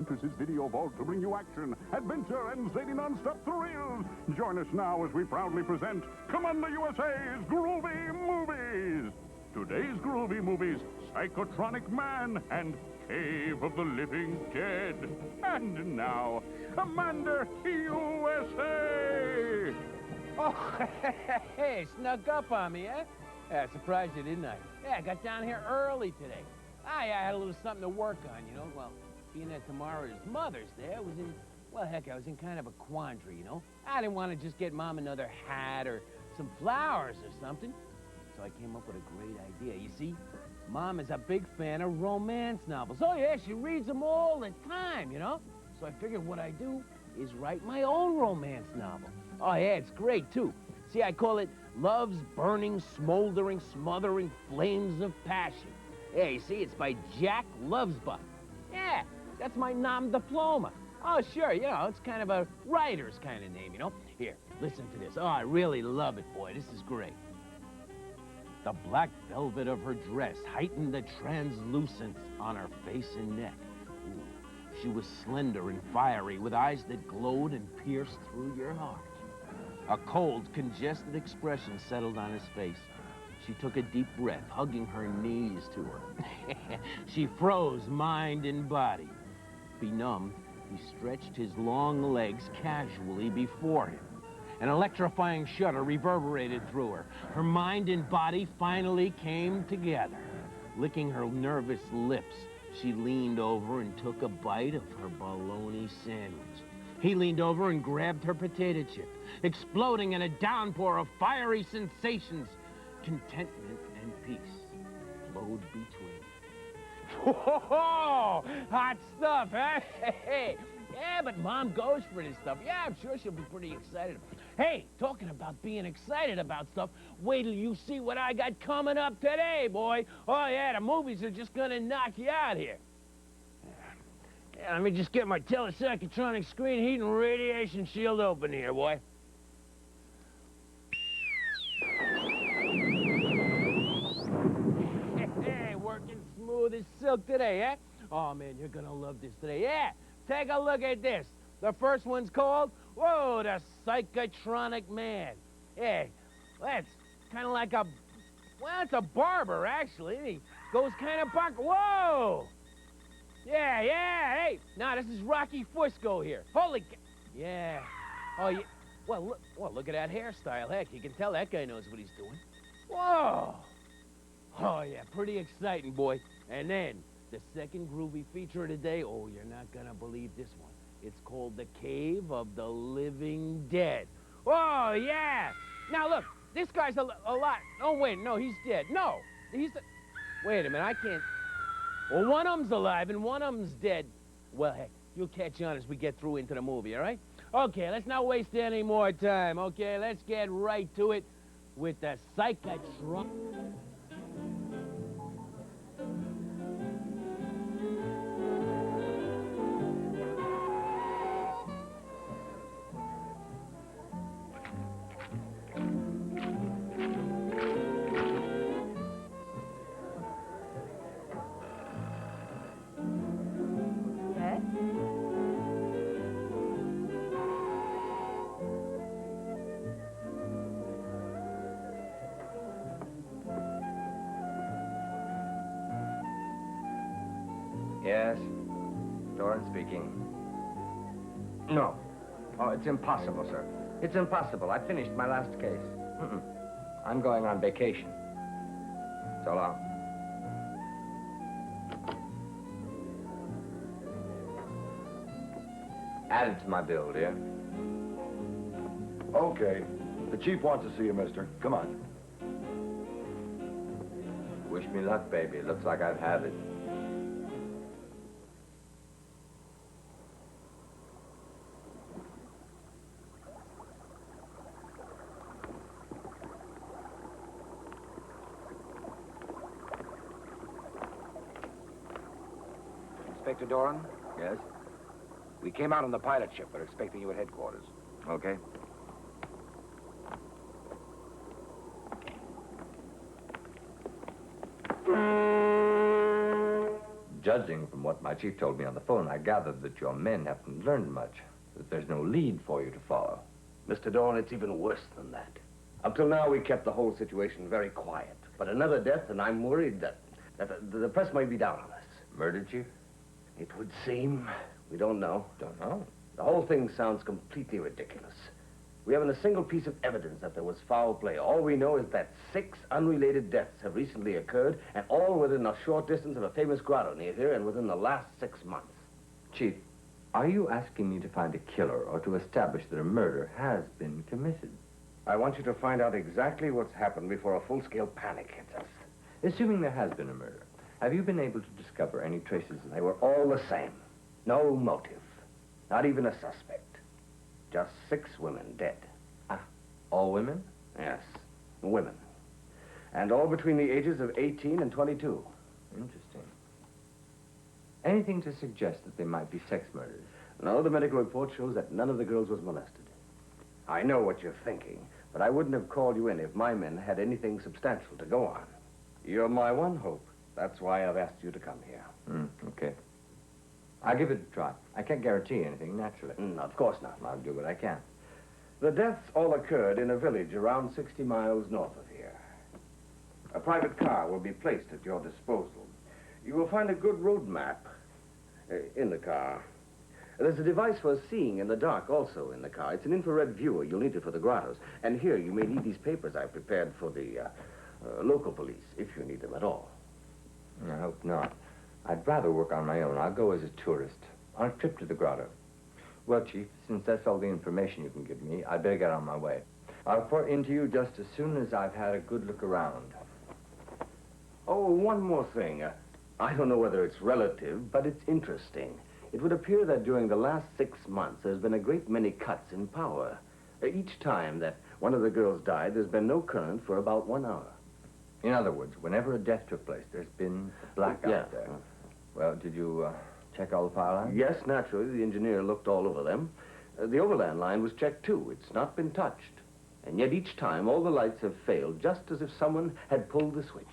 enters his video vault to bring you action, adventure, and zany non-stop thrills. Join us now as we proudly present Commander USA's Groovie Movies. Today's Groovie Movies, Psychotronic Man and Cave of the Living Dead. And now, Commander USA! Oh, hey, snuck up on me, eh? Yeah, surprised you, didn't I? Yeah, I got down here early today. I had a little something to work on, you know? Well, being that tomorrow is Mother's Day, I was in kind of a quandary, you know? I didn't want to just get Mom another hat or some flowers or something. So I came up with a great idea. You see, Mom is a big fan of romance novels. Oh, yeah, she reads them all the time, you know? So I figured what I do is write my own romance novel. Oh, yeah, it's great, too. See, I call it Love's Burning, Smoldering, Smothering Flames of Passion. Yeah, you see, it's by Jack Lovesbuck. Yeah, that's my nom diploma. Oh, sure, you know, it's kind of a writer's kind of name, you know? Here, listen to this. Oh, I really love it, boy. This is great. The black velvet of her dress heightened the translucence on her face and neck. Ooh, she was slender and fiery, with eyes that glowed and pierced through your heart. A cold, congested expression settled on his face. She took a deep breath, hugging her knees to her. She froze mind and body. Benumbed, he stretched his long legs casually before him. An electrifying shudder reverberated through her. Her mind and body finally came together. Licking her nervous lips, she leaned over and took a bite of her bologna sandwich. He leaned over and grabbed her potato chip, exploding in a downpour of fiery sensations. Contentment and peace flowed between. Whoa! Hot stuff, huh? Hey, yeah, but Mom goes for this stuff. Yeah, I'm sure she'll be pretty excited. Hey, talking about being excited about stuff, wait till you see what I got coming up today, boy. Oh, yeah, the movies are just gonna knock you out here. Yeah, let me just get my telepsychotronic screen heat and radiation shield open here, boy. Hey, working smooth as silk today, eh? Oh, man, you're gonna love this today. Yeah, take a look at this. The first one's called, whoa, the Psychotronic Man. Yeah, that's kind of like a, well, it's a barber, actually. He goes kind of buck, whoa! Yeah, hey, now this is Rocky Fusco here. Holy yeah. Oh, yeah. Well, look at that hairstyle. Heck, you can tell that guy knows what he's doing. Whoa. Oh, yeah, pretty exciting, boy. And then, the second groovy feature of the day, oh, you're not gonna believe this one. It's called The Cave of the Living Dead. Oh, yeah. Now, look, this guy's a lot. Oh, wait, no, he's dead. No, wait a minute, I can't. Well, one of them's alive and one of them's dead. Well, heck, you'll catch on as we get through into the movie, all right? Okay, let's not waste any more time, okay? Let's get right to it with the Psychotron. Yes? Doran speaking. No. Oh, it's impossible, sir. It's impossible. I finished my last case. I'm going on vacation. So long. Add it to my bill, dear. Okay. The chief wants to see you, mister. Come on. Wish me luck, baby. Looks like I've had it. Inspector Doran? Yes? We came out on the pilot ship. We're expecting you at headquarters. Okay. Judging from what my chief told me on the phone, I gathered that your men haven't learned much, that there's no lead for you to follow. Mr. Dorn, it's even worse than that. Up till now, we kept the whole situation very quiet. But another death, and I'm worried that the press might be down on us. Murder, Chief? It would seem. We don't know. Don't know. The whole thing sounds completely ridiculous. We haven't a single piece of evidence that there was foul play. All we know is that 6 unrelated deaths have recently occurred, and all within a short distance of a famous grotto near here and within the last 6 months. Chief, are you asking me to find a killer or to establish that a murder has been committed? I want you to find out exactly what's happened before a full-scale panic hits us. Assuming there has been a murder, have you been able to discover any traces of... They were all the same. No motive. Not even a suspect. Just 6 women dead. Ah, all women? Yes, women. And all between the ages of 18 and 22. Interesting. Anything to suggest that they might be sex murders? No, the medical report shows that none of the girls was molested. I know what you're thinking, but I wouldn't have called you in if my men had anything substantial to go on. You're my one hope. That's why I've asked you to come here. Okay. I'll give it a try. I can't guarantee anything, naturally. Of course not. I'll do what I can. The deaths all occurred in a village around 60 miles north of here. A private car will be placed at your disposal. You will find a good road map in the car. There's a device for seeing in the dark also in the car. It's an infrared viewer. You'll need it for the grottos. And here, you may need these papers I prepared for the local police, if you need them at all. I hope not. I'd rather work on my own. I'll go as a tourist on a trip to the grotto. Well, Chief, since that's all the information you can give me, I'd better get on my way. I'll report in to you just as soon as I've had a good look around. Oh, one more thing. I don't know whether it's relative, but it's interesting. It would appear that during the last 6 months, there's been a great many cuts in power. Each time that one of the girls died, there's been no current for about 1 hour. In other words, whenever a death took place, there's been a blackout there. Well, did you check all the power lines? Yes, naturally. The engineer looked all over them. The overland line was checked, too. It's not been touched. And yet each time, all the lights have failed, just as if someone had pulled the switch.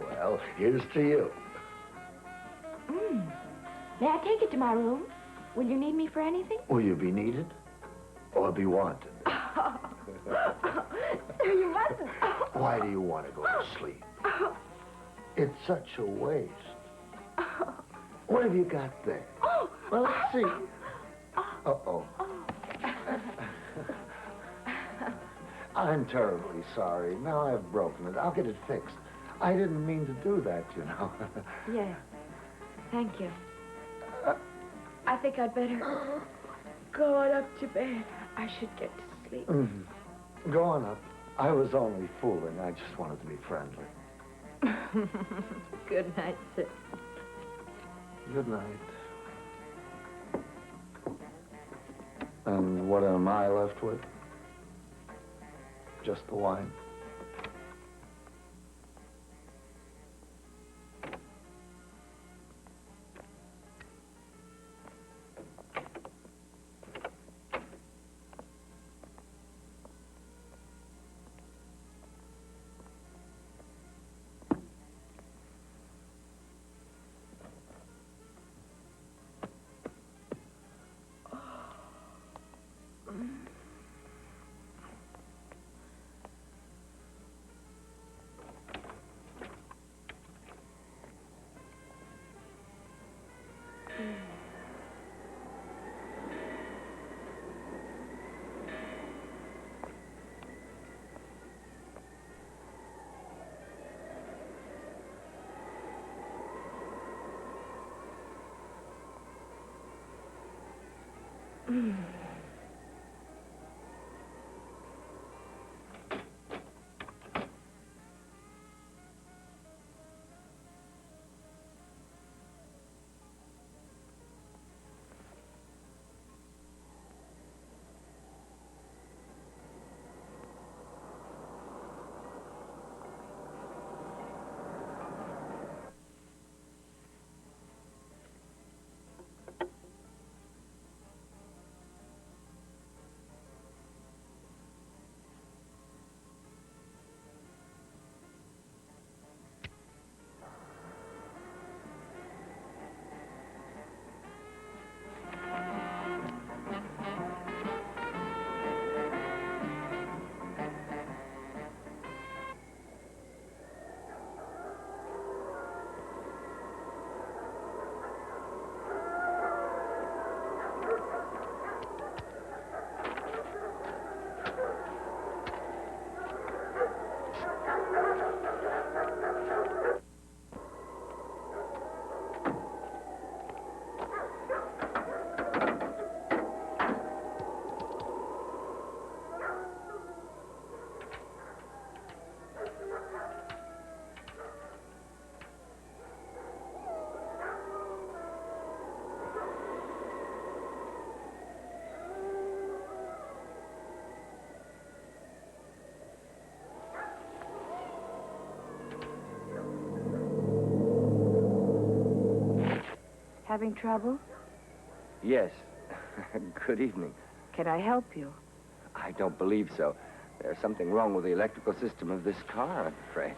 Well, here's to you. May I take it to my room? Will you need me for anything? Will you be needed or be wanted? Sir, you mustn't. Why do you want to go to sleep? It's such a waste. What have you got there? Well, let's see. Uh-oh. I'm terribly sorry. Now I've broken it. I'll get it fixed. I didn't mean to do that, you know. Yes. Thank you. I think I'd better go on up to bed. I should get to sleep. Go on up. I was only fooling. I just wanted to be friendly. Good night, sir. Good night. And what am I left with? Just the wine. Having trouble? Yes. Good evening. Can I help you? I don't believe so. There's something wrong with the electrical system of this car, I'm afraid.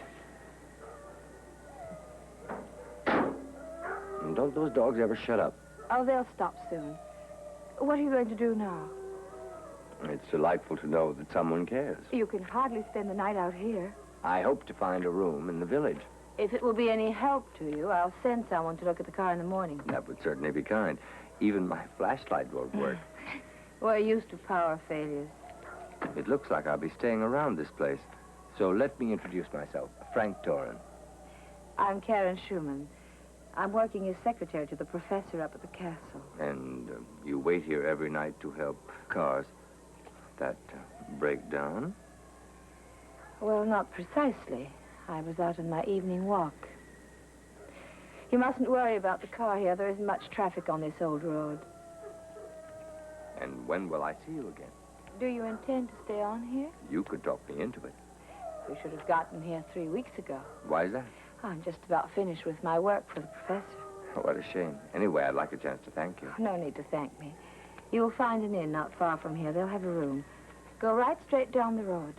And don't those dogs ever shut up? Oh, they'll stop soon. What are you going to do now? It's delightful to know that someone cares. You can hardly spend the night out here. I hope to find a room in the village. If it will be any help to you, I'll send someone to look at the car in the morning. That would certainly be kind. Even my flashlight won't work. We're used to power failures. It looks like I'll be staying around this place. So let me introduce myself. Frank Doran. I'm Karen Schumann. I'm working as secretary to the professor up at the castle. And you wait here every night to help cars that break down? Well, not precisely. I was out on my evening walk. You mustn't worry about the car here. There isn't much traffic on this old road. And when will I see you again? Do you intend to stay on here? You could talk me into it. We should have gotten here 3 weeks ago. Why is that? I'm just about finished with my work for the professor. Oh, what a shame. Anyway, I'd like a chance to thank you. No need to thank me. You will find an inn not far from here. They'll have a room. Go right straight down the road.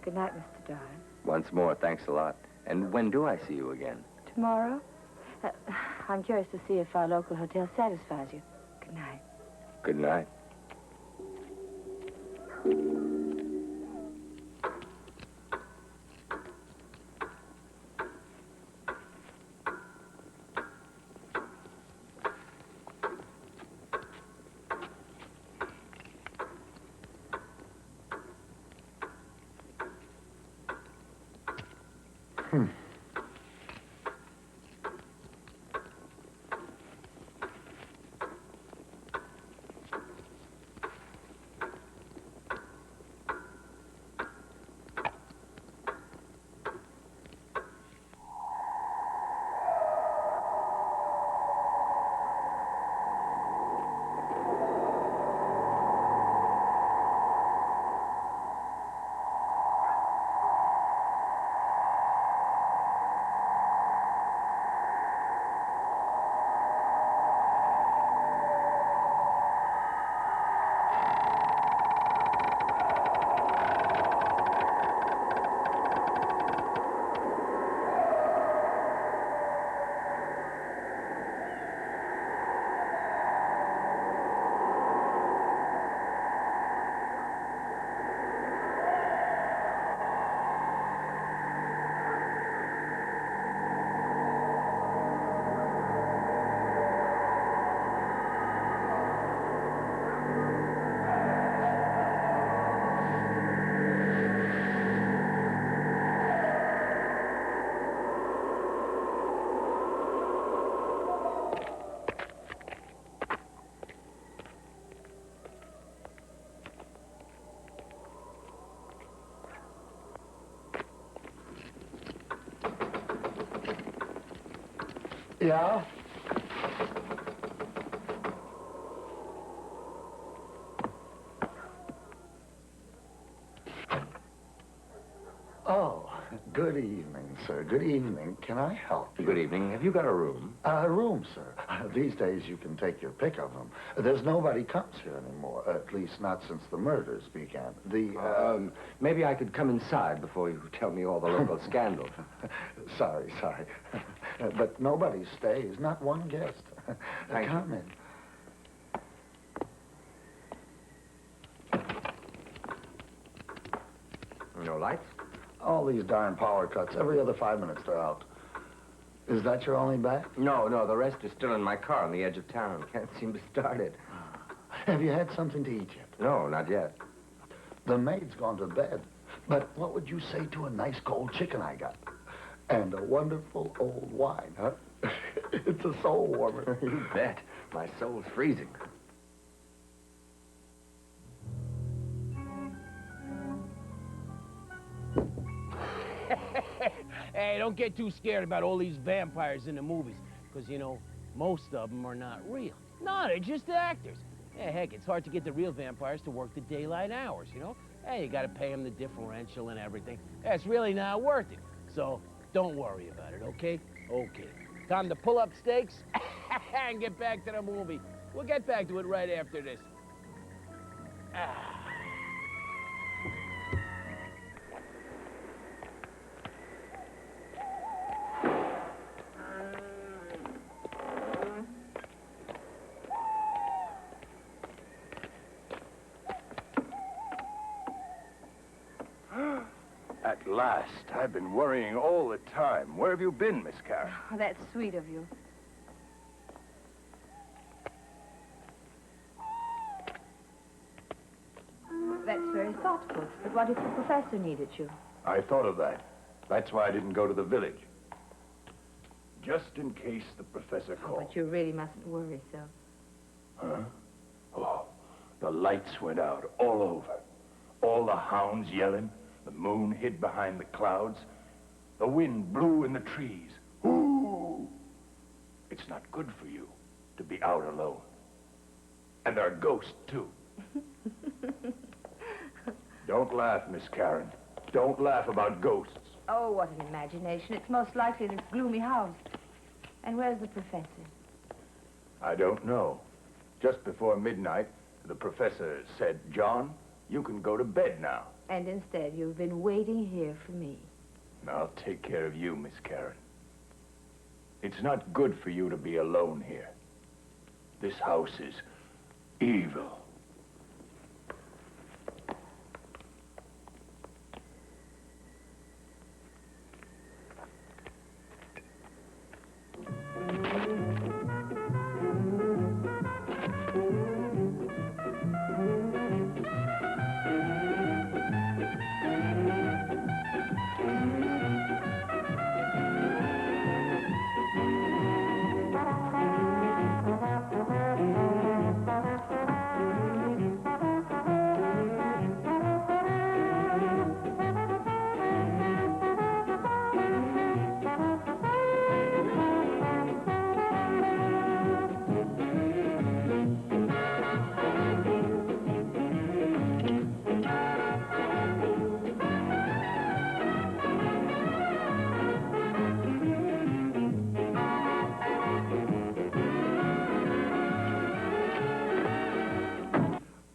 Good night, Mr. Doran. Once more, thanks a lot. And when do I see you again? Tomorrow? I'm curious to see if our local hotel satisfies you. Good night. Good night. Yeah? Oh, good evening, sir. Good evening. Can I help you? Good evening. Have you got a room? A room, sir. These days you can take your pick of them. There's nobody comes here anymore, at least not since the murders began. Maybe I could come inside before you tell me all the local scandals. Sorry. But nobody stays, not one guest. Thank you. Come in. No lights? All these darn power cuts. Every other 5 minutes they're out. Is that your only bat? No, the rest is still in my car on the edge of town. Can't seem to start it. Have you had something to eat yet? No, not yet. The maid's gone to bed. But what would you say to a nice cold chicken I got? And a wonderful old wine, huh? It's a soul warmer. You bet. My soul's freezing. Hey, don't get too scared about all these vampires in the movies, because, you know, most of them are not real. No, they're just actors. Yeah, heck, it's hard to get the real vampires to work the daylight hours, you know? Hey, you gotta pay them the differential and everything. It's really not worth it. So, don't worry about it, okay? Okay. Time to pull up stakes and get back to the movie. We'll get back to it right after this. At last. I've been worrying all the time. Where have you been, Miss Karen? Oh, that's sweet of you. That's very thoughtful. But what if the professor needed you? I thought of that. That's why I didn't go to the village. Just in case the professor called. But you really mustn't worry, so. Huh? Oh, the lights went out all over. All the hounds yelling. The moon hid behind the clouds. The wind blew in the trees. Ooh! It's not good for you to be out alone. And there are ghosts, too. Don't laugh, Miss Karen. Don't laugh about ghosts. Oh, what an imagination. It's most likely this gloomy house. And where's the professor? I don't know. Just before midnight, the professor said, "John, you can go to bed now." And instead, you've been waiting here for me. And I'll take care of you, Miss Karen. It's not good for you to be alone here. This house is evil.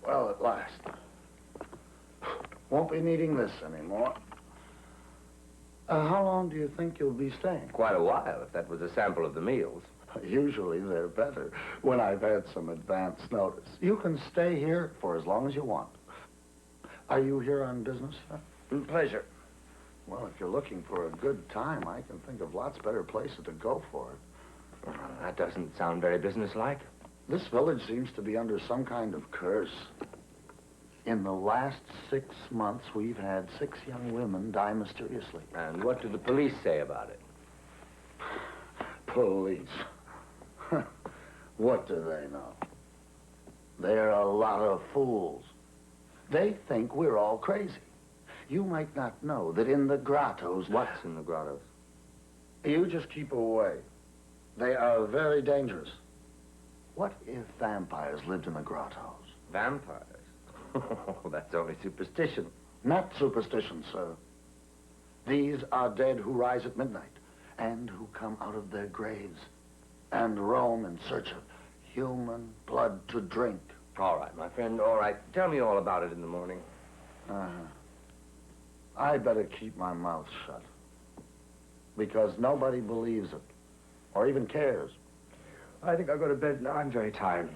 Well, at last. Won't be needing this anymore. How long do you think you'll be staying? Quite a while, if that was a sample of the meals. Usually they're better when I've had some advance notice. You can stay here for as long as you want. Are you here on business, sir? Pleasure. Well, if you're looking for a good time, I can think of lots better places to go for it. That doesn't sound very businesslike. This village seems to be under some kind of curse. In the last 6 months, we've had 6 young women die mysteriously. And what do the police say about it? Police. What do they know? They're a lot of fools. They think we're all crazy. You might not know that in the grottos... What's in the grottos? You just keep away. They are very dangerous. What if vampires lived in the grottos? Vampires? Oh, that's only superstition. Not superstition, sir. These are dead who rise at midnight and who come out of their graves and roam in search of human blood to drink. All right, my friend, all right. Tell me all about it in the morning. I better keep my mouth shut because nobody believes it or even cares. I think I'll go to bed now. I'm very tired.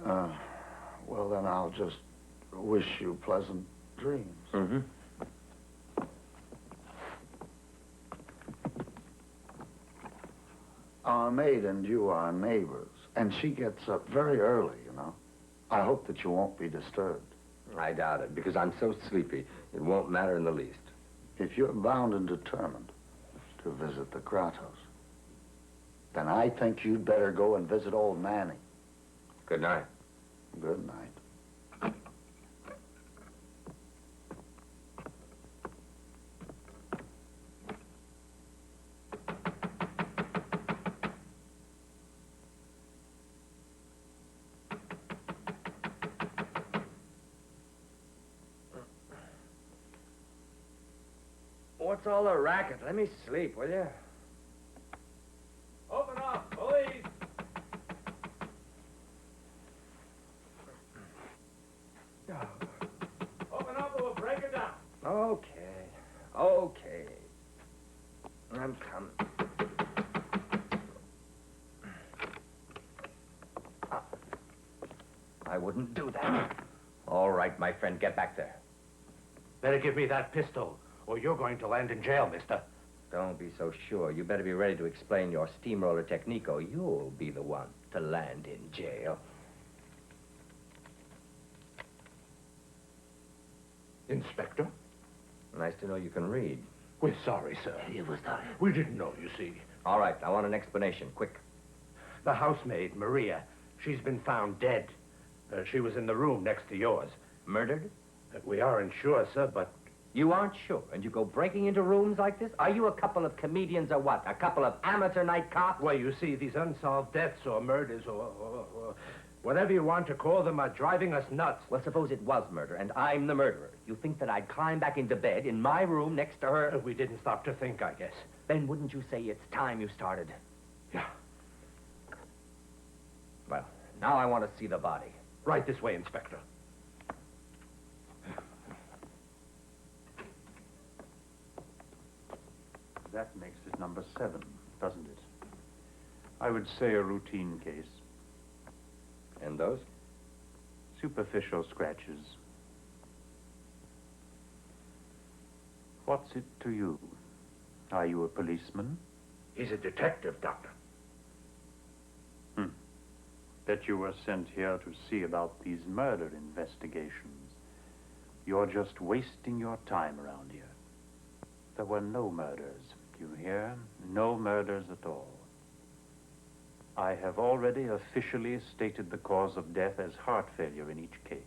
Well, then I'll just wish you pleasant dreams. Mm-hmm. Our maid and you are neighbors, and she gets up very early, you know. I hope that you won't be disturbed. I doubt it, because I'm so sleepy, it won't matter in the least. If you're bound and determined to visit the grottos, then I think you'd better go and visit old Nanny. Good night. Good night. What's all the racket? Let me sleep, will you? Open up, police! Open up or we'll break it down. Okay. I'm coming. I wouldn't do that. All right, my friend, get back there. Better give me that pistol, or you're going to land in jail, mister. Don't be so sure. You better be ready to explain your steamroller technique, or you'll be the one to land in jail. Inspector? Nice to know you can read. We're sorry, sir. It was not. We didn't know, you see. All right, I want an explanation, quick. The housemaid, Maria, she's been found dead. She was in the room next to yours. Murdered? We aren't sure, sir, but... You aren't sure, and you go breaking into rooms like this? Are you a couple of comedians or what? A couple of amateur night cops? Well, you see, these unsolved deaths or murders or whatever you want to call them are driving us nuts. Well, suppose it was murder, and I'm the murderer. You think that I'd climb back into bed in my room next to her? We didn't stop to think, I guess. Then wouldn't you say it's time you started? Yeah. Well, now I want to see the body. Right this way, Inspector. That makes it number 7, doesn't it? I would say a routine case. And those? Superficial scratches. What's it to you? Are you a policeman? He's a detective, Doctor. Bet you were sent here to see about these murder investigations. You're just wasting your time around here. There were no murders, you hear? No murders at all. I have already officially stated the cause of death as heart failure in each case.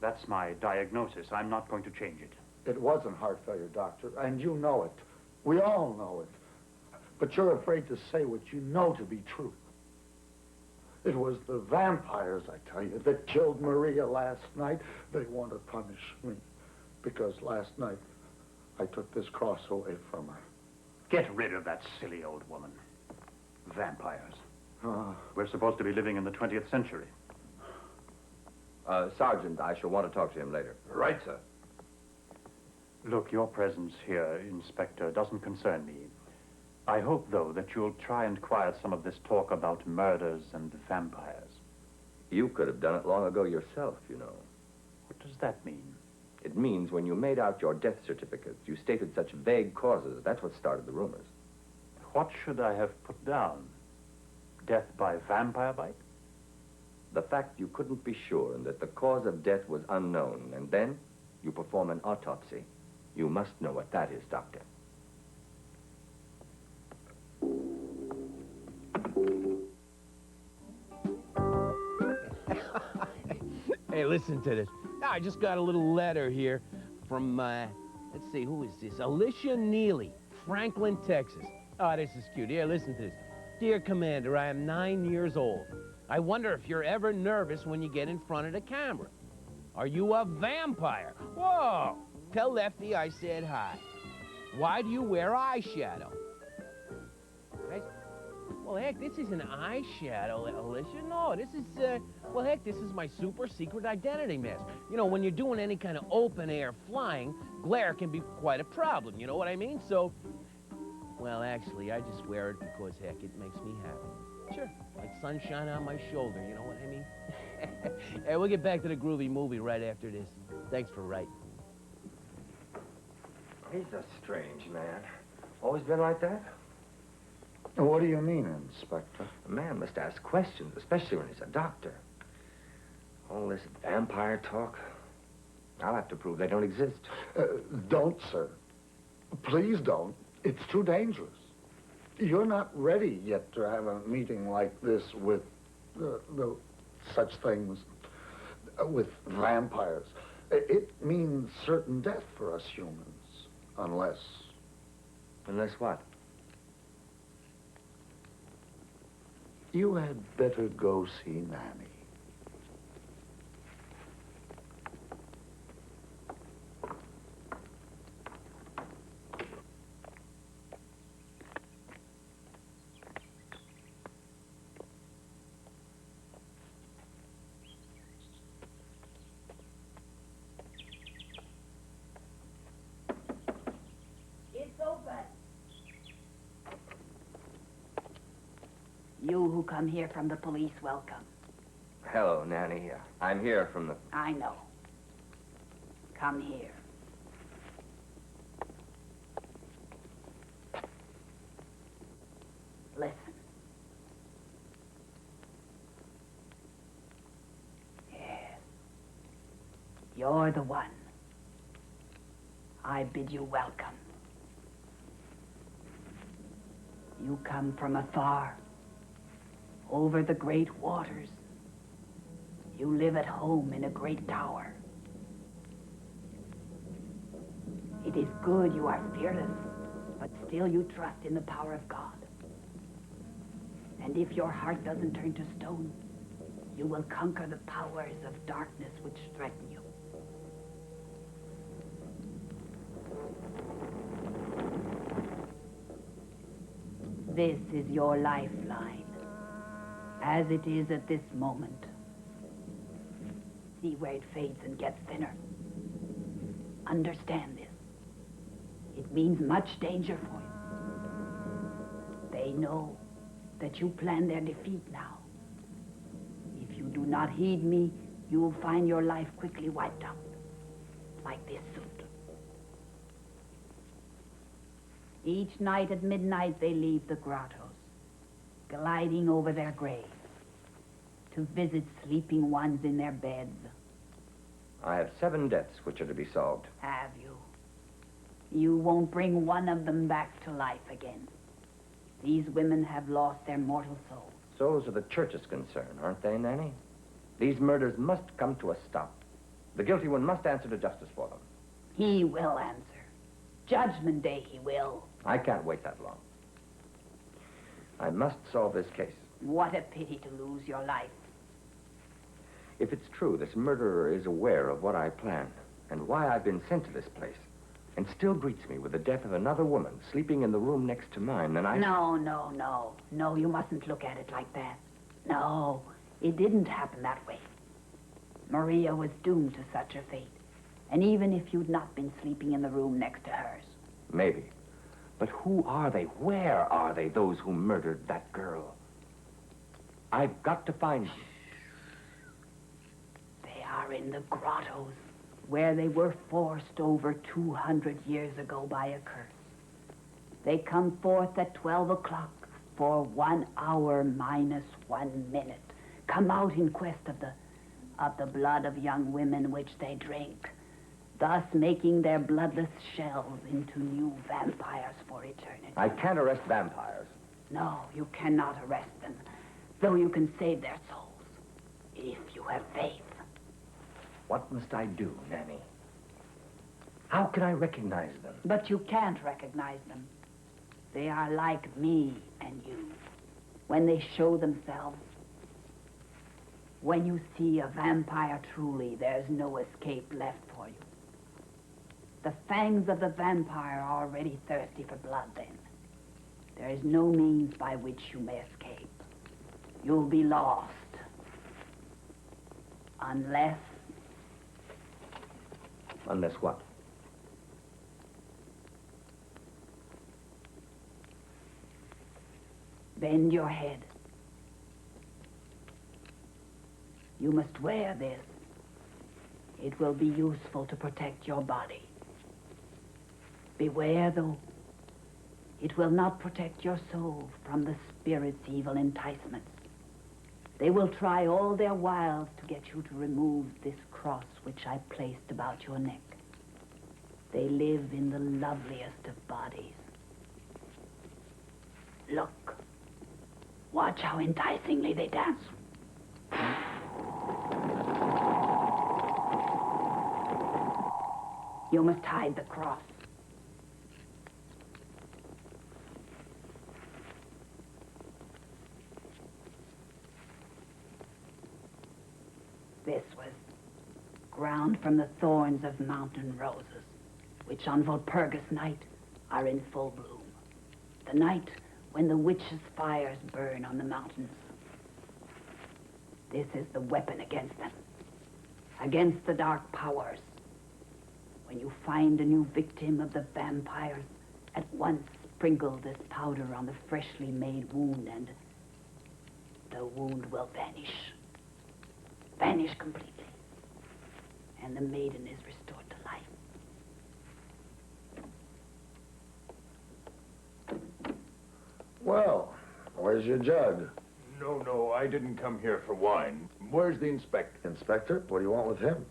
That's my diagnosis. I'm not going to change it. It wasn't heart failure, Doctor, and you know it. We all know it. But you're afraid to say what you know to be true. It was the vampires, I tell you, that killed Maria last night. They want to punish me because last night I took this cross away from her. Get rid of that silly old woman. Vampires. We're supposed to be living in the 20th century. Sergeant, I shall want to talk to him later. Right, sir. Look, your presence here, Inspector, doesn't concern me. I hope, though, that you'll try and quiet some of this talk about murders and vampires. You could have done it long ago yourself, you know. What does that mean? It means when you made out your death certificates, you stated such vague causes. That's what started the rumors. What should I have put down? Death by vampire bite? The fact you couldn't be sure and that the cause of death was unknown, and then you perform an autopsy. You must know what that is, Doctor. Hey, listen to this. I just got a little letter here from Let's see, who is this? Alicia Neely, Franklin, Texas. Oh, this is cute. Here, listen to this. Dear Commander, I am 9 years old. I wonder if you're ever nervous when you get in front of the camera. Are you a vampire? Whoa! Tell Lefty I said hi. Why do you wear eyeshadow? Right? Well, heck, this isn't eyeshadow, Alicia. No, this is, well, heck, this is my super secret identity mask. You know, when you're doing any kind of open-air flying, glare can be quite a problem, you know what I mean? So, well, actually, I just wear it because, heck, it makes me happy. Sure, like sunshine on my shoulder, you know what I mean? Hey, we'll get back to the Groovie movie right after this. Thanks for writing. He's a strange man. Always been like that? What do you mean, Inspector? A man must ask questions, especially when he's a doctor. All this vampire talk. I'll have to prove they don't exist. Don't, sir. Please don't. It's too dangerous. You're not ready yet to have a meeting like this with such things, with vampires. It means certain death for us humans, unless... Unless what? You had better go see Nanny. You who come here from the police, welcome. Hello, Nanny. I'm here from the... I know. Come here. Listen. Yes. You're the one. I bid you welcome. You come from afar. Over the great waters. You live at home in a great tower. It is good you are fearless, but still you trust in the power of God. And if your heart doesn't turn to stone, you will conquer the powers of darkness which threaten you. This is your lifeline. As it is at this moment. See where it fades and gets thinner. Understand this. It means much danger for you. They know that you plan their defeat now. If you do not heed me, you will find your life quickly wiped out. Like this suit. Each night at midnight they leave the grottos, gliding over their graves, to visit sleeping ones in their beds. I have 7 debts which are to be solved. Have you? You won't bring one of them back to life again. These women have lost their mortal souls. Souls are the church's concern, aren't they, Nanny? These murders must come to a stop. The guilty one must answer to justice for them. He will answer. Judgment Day he will. I can't wait that long. I must solve this case. What a pity to lose your life. If it's true, this murderer is aware of what I plan and why I've been sent to this place, and still greets me with the death of another woman sleeping in the room next to mine, then I... No, you mustn't look at it like that. No, it didn't happen that way. Maria was doomed to such a fate, and even if you'd not been sleeping in the room next to hers. Maybe. But who are they? Where are they, those who murdered that girl? I've got to find them. They are in the grottos, where they were forced over 200 years ago by a curse. They come forth at 12 o'clock for 1 hour minus 1 minute. Come out in quest of the blood of young women which they drink, thus making their bloodless shells into new vampires for eternity. I can't arrest vampires. No, you cannot arrest them, though you can save their souls, if you have faith. What must I do, Nanny? How can I recognize them? But you can't recognize them. They are like me and you. When they show themselves, when you see a vampire truly, there's no escape left for you. The fangs of the vampire are already thirsty for blood then. There is no means by which you may escape. You'll be lost. Unless... Unless what? Bend your head. You must wear this. It will be useful to protect your body. Beware, though. It will not protect your soul from the spirit's evil enticements. They will try all their wiles to get you to remove this cross which I placed about your neck. They live in the loveliest of bodies. Look. Watch how enticingly they dance. You must hide the cross. This was ground from the thorns of mountain roses, which on Walpurgis night are in full bloom. The night when the witches' fires burn on the mountains. This is the weapon against them, against the dark powers. When you find a new victim of the vampires, at once sprinkle this powder on the freshly made wound, and the wound will vanish. Vanish completely. And the maiden is restored to life. Well, where's your jug? No, I didn't come here for wine. Where's the inspector? Inspector, what do you want with him?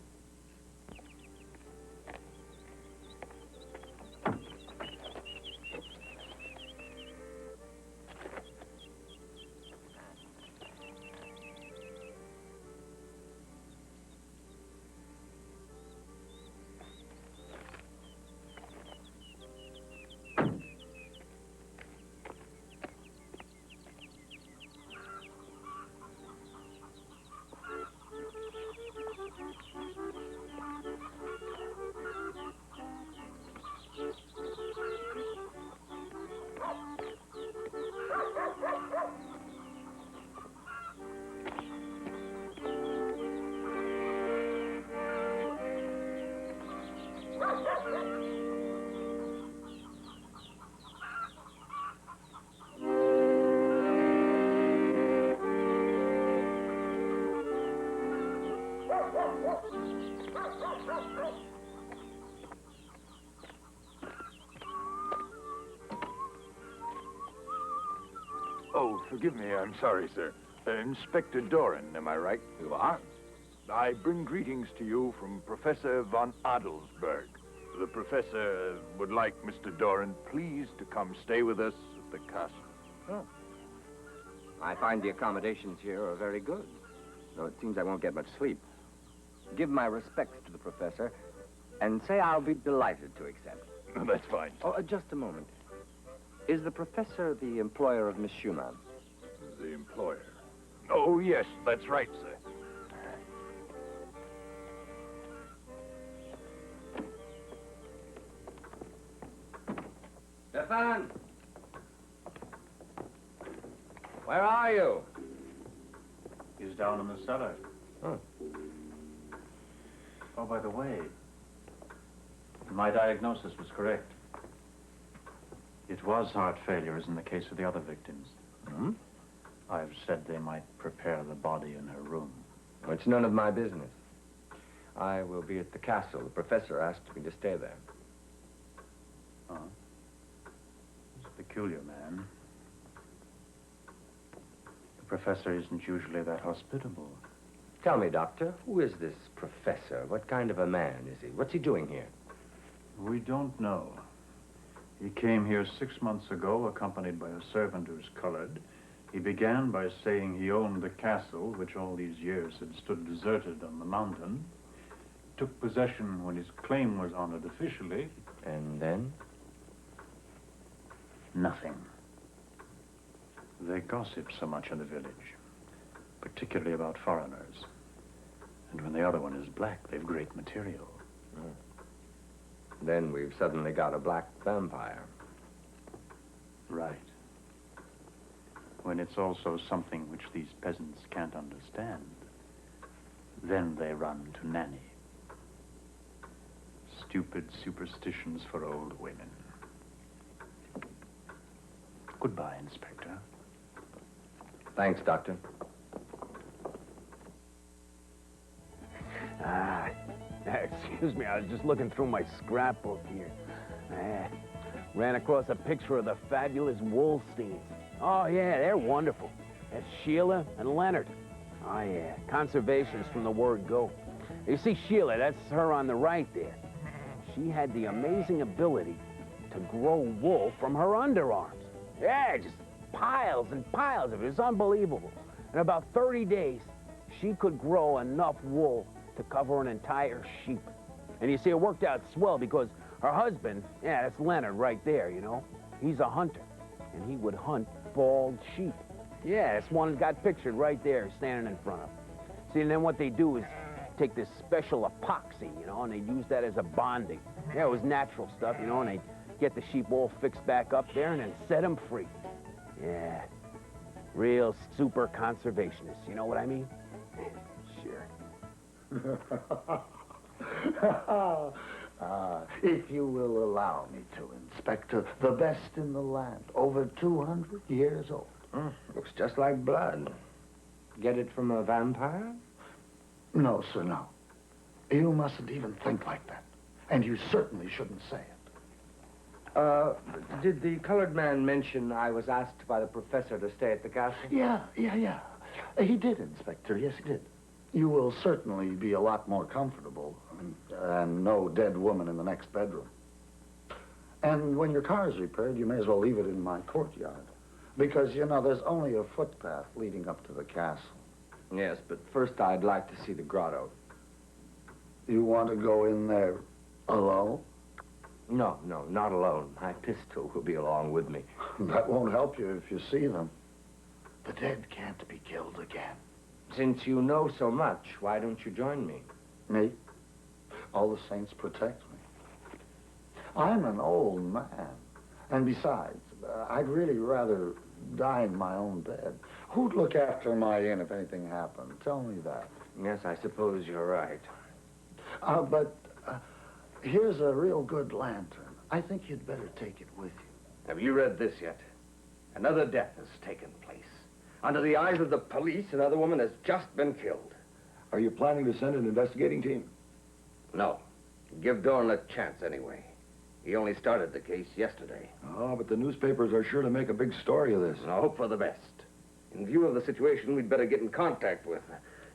Oh, forgive me, I'm sorry, sir. Inspector Doran, am I right? You are? I bring greetings to you from Professor von Adelsberg. The professor would like Mr. Doran please to come stay with us at the castle. Oh. I find the accommodations here are very good, though it seems I won't get much sleep. Give my respects to the professor, and say I'll be delighted to accept. That's fine. Oh, just a moment. Is the professor the employer of Miss Schumann? The employer. Oh, yes, that's right, sir. Stefan! Where are you? He's down in the cellar. Oh. Oh, by the way, my diagnosis was correct. It was heart failure, as in the case of the other victims. Hmm? I've said they might prepare the body in her room. Well, it's none of my business. I will be at the castle. The professor asked me to stay there. Huh? He's a peculiar man. The professor isn't usually that hospitable. Tell me, Doctor, who is this professor? What kind of a man is he? What's he doing here? We don't know. He came here 6 months ago, accompanied by a servant who's colored. He began by saying he owned the castle, which all these years had stood deserted on the mountain. took possession when his claim was honored officially. And then? Nothing. They gossip so much in the village, particularly about foreigners. And when the other one is black, they've great material. Then we've suddenly got a black vampire. Right. When it's also something which these peasants can't understand, then they run to Nanny. Stupid superstitions for old women. Goodbye, Inspector. Thanks, Doctor. Excuse me, I was just looking through my scrapbook here. Ran across a picture of the fabulous Wolsteins. Oh, yeah, they're wonderful. That's Sheila and Leonard. Oh, yeah, conservation's from the word go. You see, Sheila, that's her on the right there. She had the amazing ability to grow wool from her underarms. Yeah, just piles and piles of it. It's unbelievable. In about 30 days, she could grow enough wool to cover an entire sheep. And you see, it worked out swell because her husband, yeah, that's Leonard right there, you know. He's a hunter, and he would hunt bald sheep. Yeah, this one got pictured right there, standing in front of him. See, and then what they do is take this special epoxy, you know, and they'd use that as a bonding. Yeah, it was natural stuff, you know, and they'd get the sheep all fixed back up there and then set them free. Yeah, real super conservationists, you know what I mean? Sure. If you will allow me to, Inspector, the best in the land, over 200 years old. Looks just like blood. Get it from a vampire? No, sir, no. You mustn't even think like that. And you certainly shouldn't say it. Did the colored man mention I was asked by the professor to stay at the castle? Yeah. He did, Inspector. Yes, he did. You will certainly be a lot more comfortable, and no dead woman in the next bedroom. And when your car is repaired, you may as well leave it in my courtyard. Because, you know, there's only a footpath leading up to the castle. Yes, but first I'd like to see the grotto. You want to go in there alone? No, not alone. My pistol will be along with me. That won't help you if you see them. The dead can't be killed again. Since you know so much, why don't you join me? Me? All the saints protect me. I'm an old man. And besides, I'd really rather die in my own bed. Who'd look after my inn if anything happened? Tell me that. Yes, I suppose you're right. But here's a real good lantern. I think you'd better take it with you. Have you read this yet? Another death has taken place. Under the eyes of the police, another woman has just been killed. Are you planning to send an investigating team? No. Give Dorn a chance anyway. He only started the case yesterday. Oh, but the newspapers are sure to make a big story of this. And I hope for the best. In view of the situation, we'd better get in contact with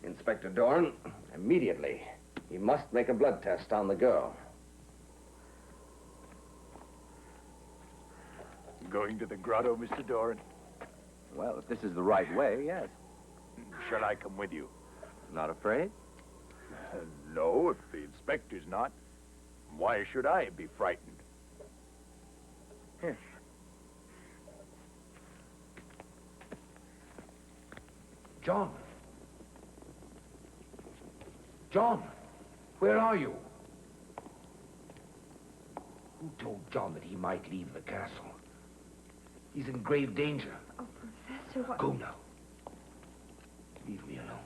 Inspector Dorn immediately. He must make a blood test on the girl. Going to the grotto, Mr. Doran? Well, if this is the right way, yes. Shall I come with you? Not afraid? No, if the inspector's not. Why should I be frightened? Here. John. John, where are you? Who told John that he might leave the castle? He's in grave danger. Oh, Professor, what... Go now. Leave me alone.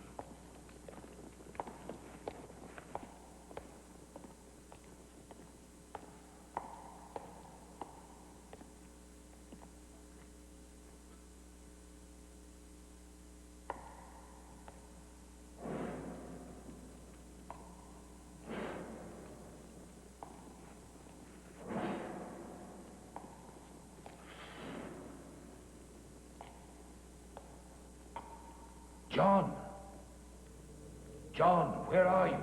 John! John, where are you?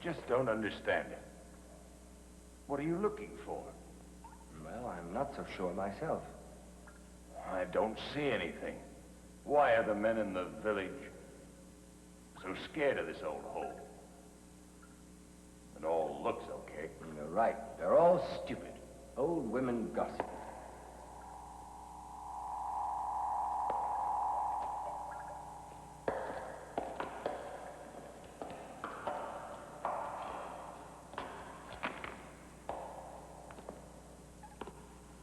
just don't understand it. What are you looking for? Well, I'm not so sure myself. I don't see anything. Why are the men in the village so scared of this old hole? It all looks okay. You're right. They're all stupid. Old women gossip.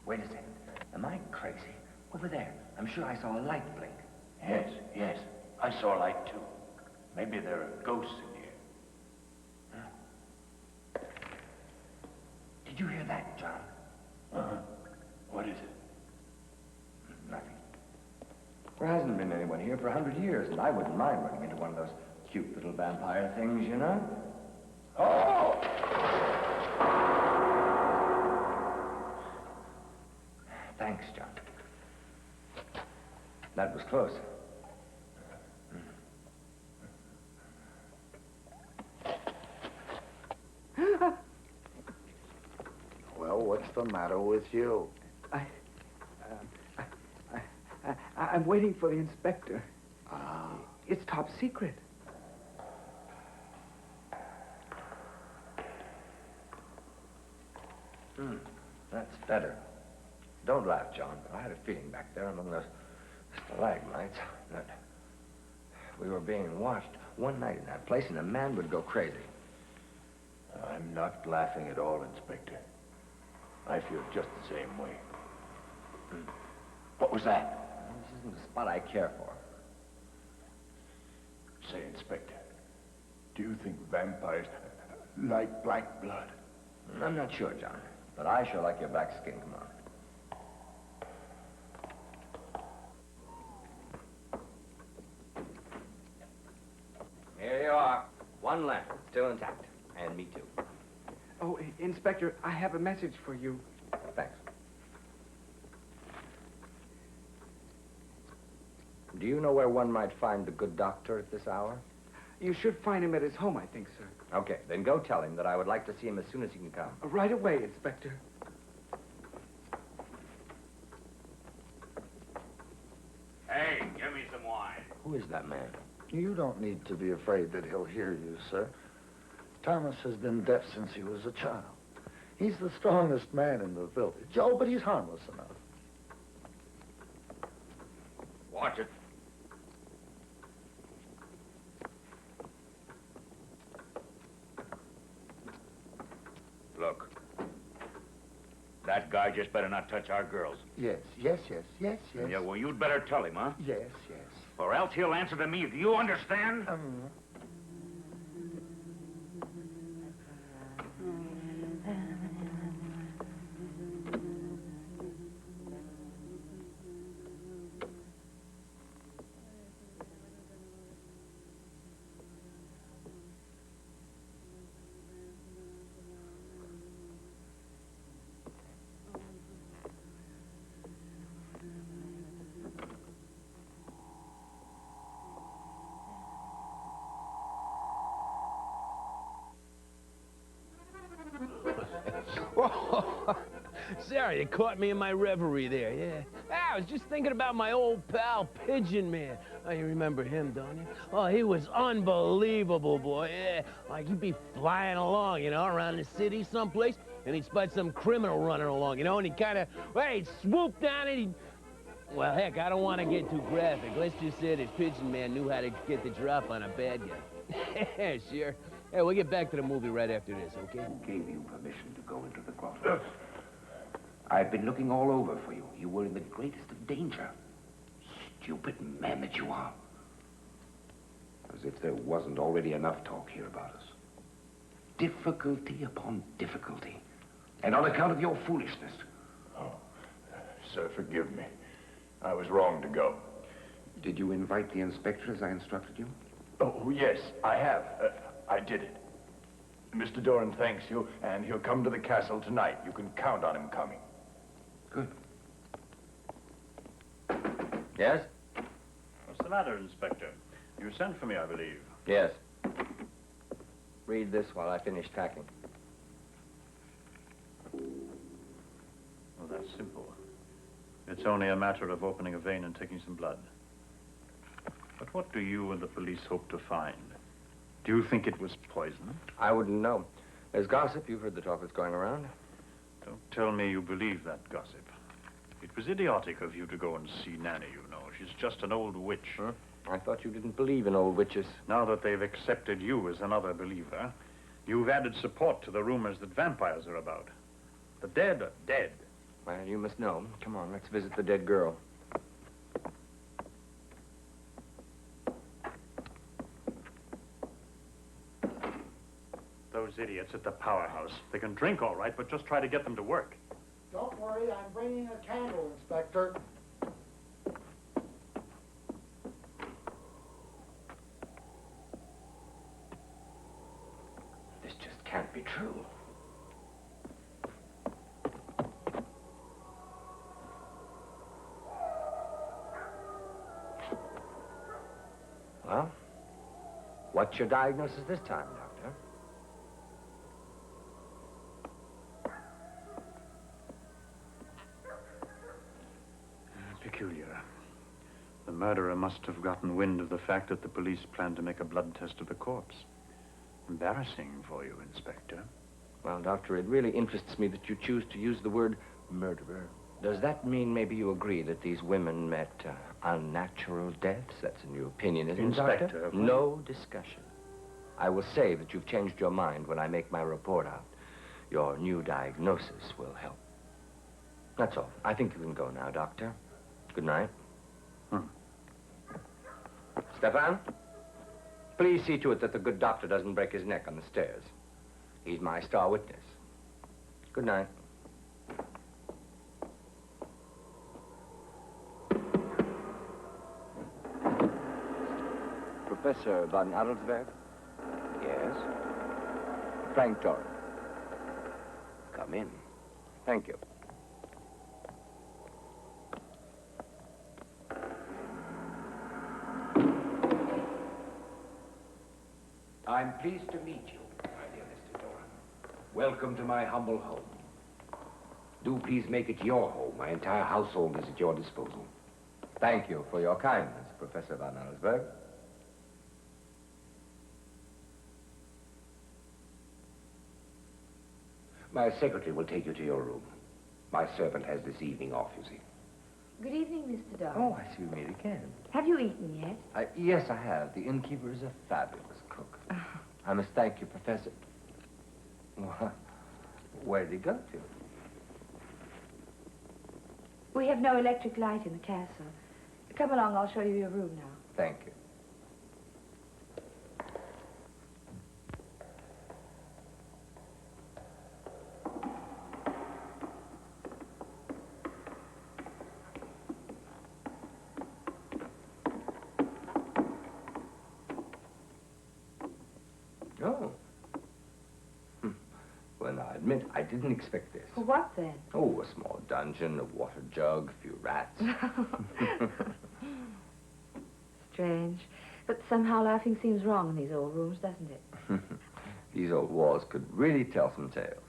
Wait a second. Am I crazy? Over there. I'm sure I saw a light blink. Yes, yes. I saw a light, too. Maybe there are ghosts in here. Did you hear that, John? Uh-huh. What is it? Nothing. There hasn't been anyone here for 100 years, and I wouldn't mind running into one of those cute little vampire things, you know? Oh! Thanks, John. That was close. Well, what's the matter with you? I'm waiting for the inspector. Ah. It's top secret. That's better. Don't laugh, John. I had a feeling back there among those stalagmites that we were being watched one night in that place, and a man would go crazy. I'm not laughing at all, Inspector. I feel just the same way. What was that? This isn't the spot I care for. Say, Inspector, do you think vampires like black blood? I'm not sure, John, but I sure like your black skin. Come on. Here you are. One left, still intact. And me too. Oh, Inspector, I have a message for you. Thanks. Do you know where one might find the good doctor at this hour? You should find him at his home, I think, sir. Okay, then go tell him that I would like to see him as soon as he can come. Right away, Inspector. Hey, give me some wine. Who is that man? You don't need to be afraid that he'll hear you, sir. Thomas has been deaf since he was a child. He's the strongest man in the village. Oh, but he's harmless enough. Watch it. Look. That guy just better not touch our girls. Yes, yes, yes, yes, yes. Yeah, well, you'd better tell him, huh? Yes, yes. Or else he'll answer to me. Do you understand? Whoa. Sarah, you caught me in my reverie there, yeah. I was just thinking about my old pal, Pigeon Man. Oh, you remember him, don't you? Oh, he was unbelievable, boy, yeah. Like, he'd be flying along, you know, around the city someplace, and he'd spot some criminal running along, you know, and he'd kind of, well, he'd swoop down and he'd... Well, heck, I don't want to get too graphic. Let's just say that Pigeon Man knew how to get the drop on a bad guy. Sure. Hey, we'll get back to the movie right after this, okay? Who gave you permission to go into the grotto? I've been looking all over for you. You were in the greatest of danger. Stupid man that you are. As if there wasn't already enough talk here about us. Difficulty upon difficulty. And on account of your foolishness. Oh, sir, forgive me. I was wrong to go. Did you invite the inspector as I instructed you? Oh, yes, I have. I did it. Mr. Doran thanks you, and he'll come to the castle tonight. You can count on him coming. Good. Yes? What's the matter, Inspector? You sent for me, I believe. Yes. Read this while I finish packing. Well, that's simple. It's only a matter of opening a vein and taking some blood. But what do you and the police hope to find? Do you think it was poison? I wouldn't know. There's gossip. You've heard the talk that's going around. Don't tell me you believe that gossip. It was idiotic of you to go and see Nanny, you know. She's just an old witch. Huh? I thought you didn't believe in old witches. Now that they've accepted you as another believer, you've added support to the rumors that vampires are about. The dead are dead. Well, you must know. Come on, let's visit the dead girl. Those idiots at the powerhouse. They can drink all right, but just try to get them to work. Don't worry, I'm bringing a candle, Inspector. This just can't be true. Well, what's your diagnosis this time, Doctor? Peculiar. The murderer must have gotten wind of the fact that the police planned to make a blood test of the corpse. Embarrassing for you, Inspector. Well, Doctor, it really interests me that you choose to use the word murderer. Does that mean maybe you agree that these women met unnatural deaths? That's a new opinion, isn't it, Doctor? Inspector. No discussion. I will say that you've changed your mind when I make my report out. Your new diagnosis will help. That's all. I think you can go now, Doctor. Good night. Stefan, please see to it that the good doctor doesn't break his neck on the stairs. He's my star witness. Good night. Professor von Adelsberg? Yes? Frank Torrance. Come in. Thank you. I'm pleased to meet you, my dear Mr. Doran. Welcome to my humble home. Do please make it your home. My entire household is at your disposal. Thank you for your kindness, Professor von Adelsberg. My secretary will take you to your room. My servant has this evening off, you see. Good evening, Mr. Doran. Oh, I see we meet again. Have you eaten yet? Yes, I have. The innkeeper is a fabulous cook. I must thank you, Professor. Where did he go to? We have no electric light in the castle. Come along, I'll show you your room now. Thank you. Oh. Well, now, I admit, I didn't expect this. What then? Oh, a small dungeon, a water jug, a few rats. Strange. But somehow laughing seems wrong in these old rooms, doesn't it? These old walls could really tell some tales.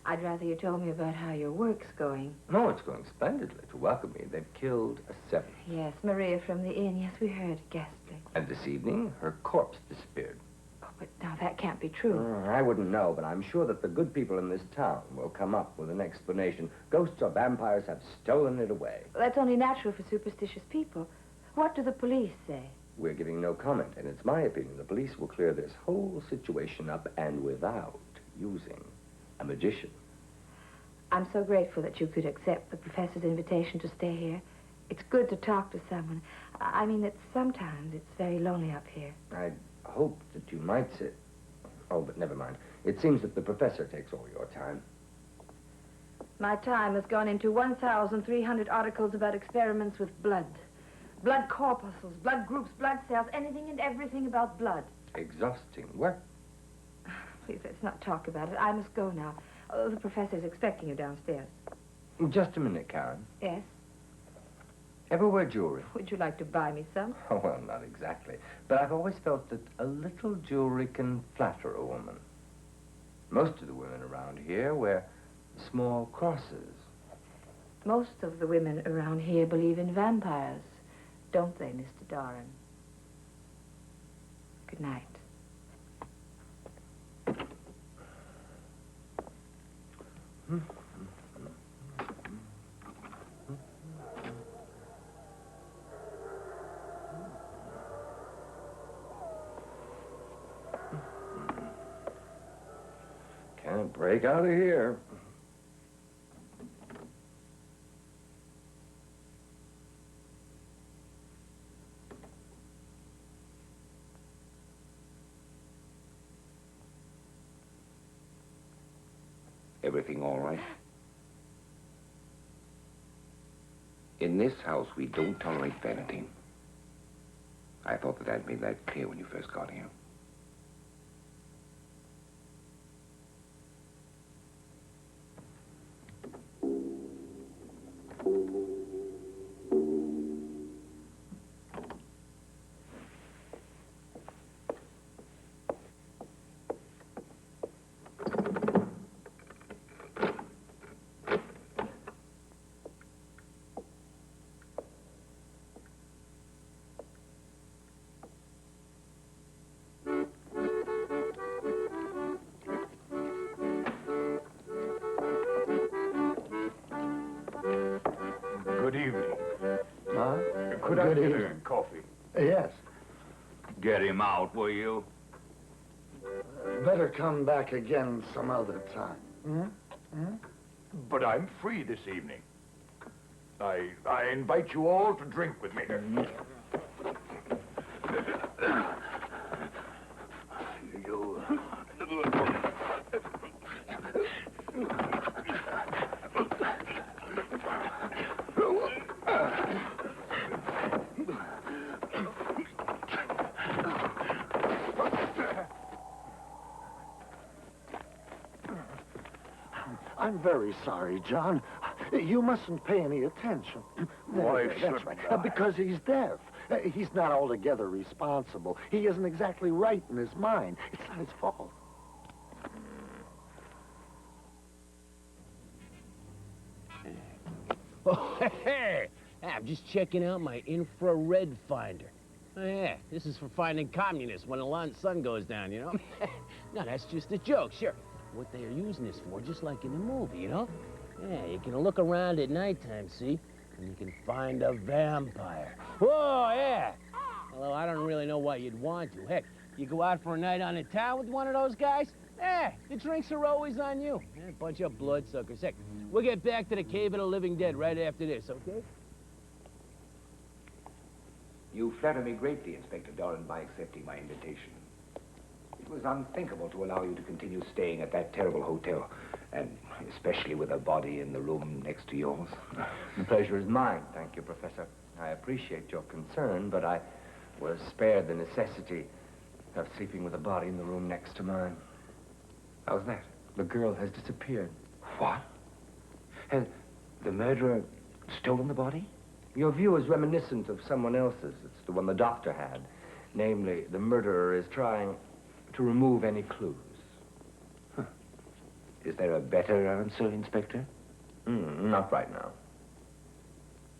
I'd rather you told me about how your work's going. No, it's going splendidly. To welcome me, they've killed a seventh. Yes, Maria from the inn. Yes, we heard. Ghastly. And this evening, her corpse disappeared. Oh, but now that can't be true. I wouldn't know, but I'm sure that the good people in this town will come up with an explanation. Ghosts or vampires have stolen it away. Well, that's only natural for superstitious people. What do the police say? We're giving no comment, and it's my opinion the police will clear this whole situation up and without using a magician. I'm so grateful that you could accept the professor's invitation to stay here. It's good to talk to someone. I mean, sometimes it's very lonely up here. I hoped that you might sit. Oh, but never mind. It seems that the professor takes all your time. My time has gone into 1,300 articles about experiments with blood. Blood corpuscles, blood groups, blood cells, anything and everything about blood. Exhausting work. Please, let's not talk about it. I must go now. Oh, the professor's expecting you downstairs. Just a minute, Karen. Yes? Ever wear jewelry? Would you like to buy me some? Oh, well, not exactly. But I've always felt that a little jewelry can flatter a woman. Most of the women around here wear small crosses. Most of the women around here believe in vampires, don't they, Mr. Doran? Good night. Can't break out of here. Everything all right? In this house, we don't tolerate vanity. I thought that I'd made that clear when you first got here. Good evening. Huh? Could I Good get evening. a coffee? Yes. Get him out, will you? Better come back again some other time. But I'm free this evening. I invite you all to drink with me. I'm very sorry, John. You mustn't pay any attention. Why That's shouldn't right. I? Because he's deaf. He's not altogether responsible. He isn't exactly right in his mind. It's not his fault. Oh, hey! I'm just checking out my infrared finder. Oh, yeah, this is for finding communists when the sun goes down, you know? No, that's just a joke, sure. What they are using this for, just like in the movie, you know? Yeah, you can look around at nighttime, see? And you can find a vampire. Whoa, yeah! Although I don't really know why you'd want to. Heck, you go out for a night on the town with one of those guys, the drinks are always on you. A bunch of bloodsuckers. Heck, we'll get back to the Cave of the Living Dead right after this, okay? You flatter me greatly, Inspector Doran, by accepting my invitation. It was unthinkable to allow you to continue staying at that terrible hotel, and especially with a body in the room next to yours. The pleasure is mine, thank you, Professor. I appreciate your concern, but I was spared the necessity of sleeping with a body in the room next to mine. How's that? The girl has disappeared. What? Has the murderer stolen the body? Your view is reminiscent of someone else's. It's the one the doctor had. Namely, the murderer is trying to remove any clues. Huh. Is there a better answer, Inspector? Not right now.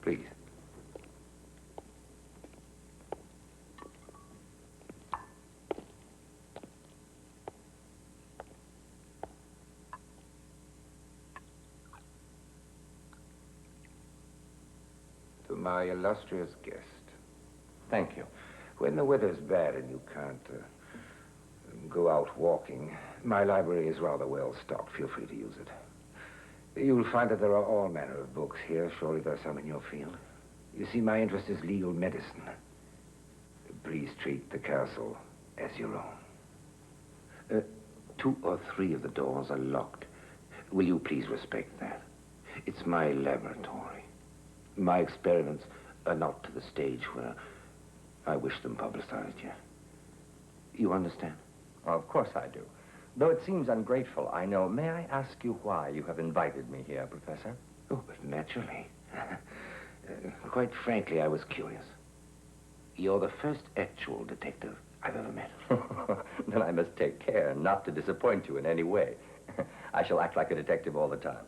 Please. To my illustrious guest. Thank you. When the weather's bad and you can't go out walking, my library is rather well stocked. Feel free to use it. You'll find that there are all manner of books here. Surely there are some in your field. You see, my interest is legal medicine. Please treat the castle as your own. 2 or 3 of the doors are locked. Will you please respect that? It's my laboratory. My experiments are not to the stage where I wish them publicized yet. You understand? Of course I do. Though it seems ungrateful, I know. May I ask you why you have invited me here, Professor? Oh, but naturally. Quite frankly, I was curious. You're the first actual detective I've ever met. Then I must take care not to disappoint you in any way. I shall act like a detective all the time.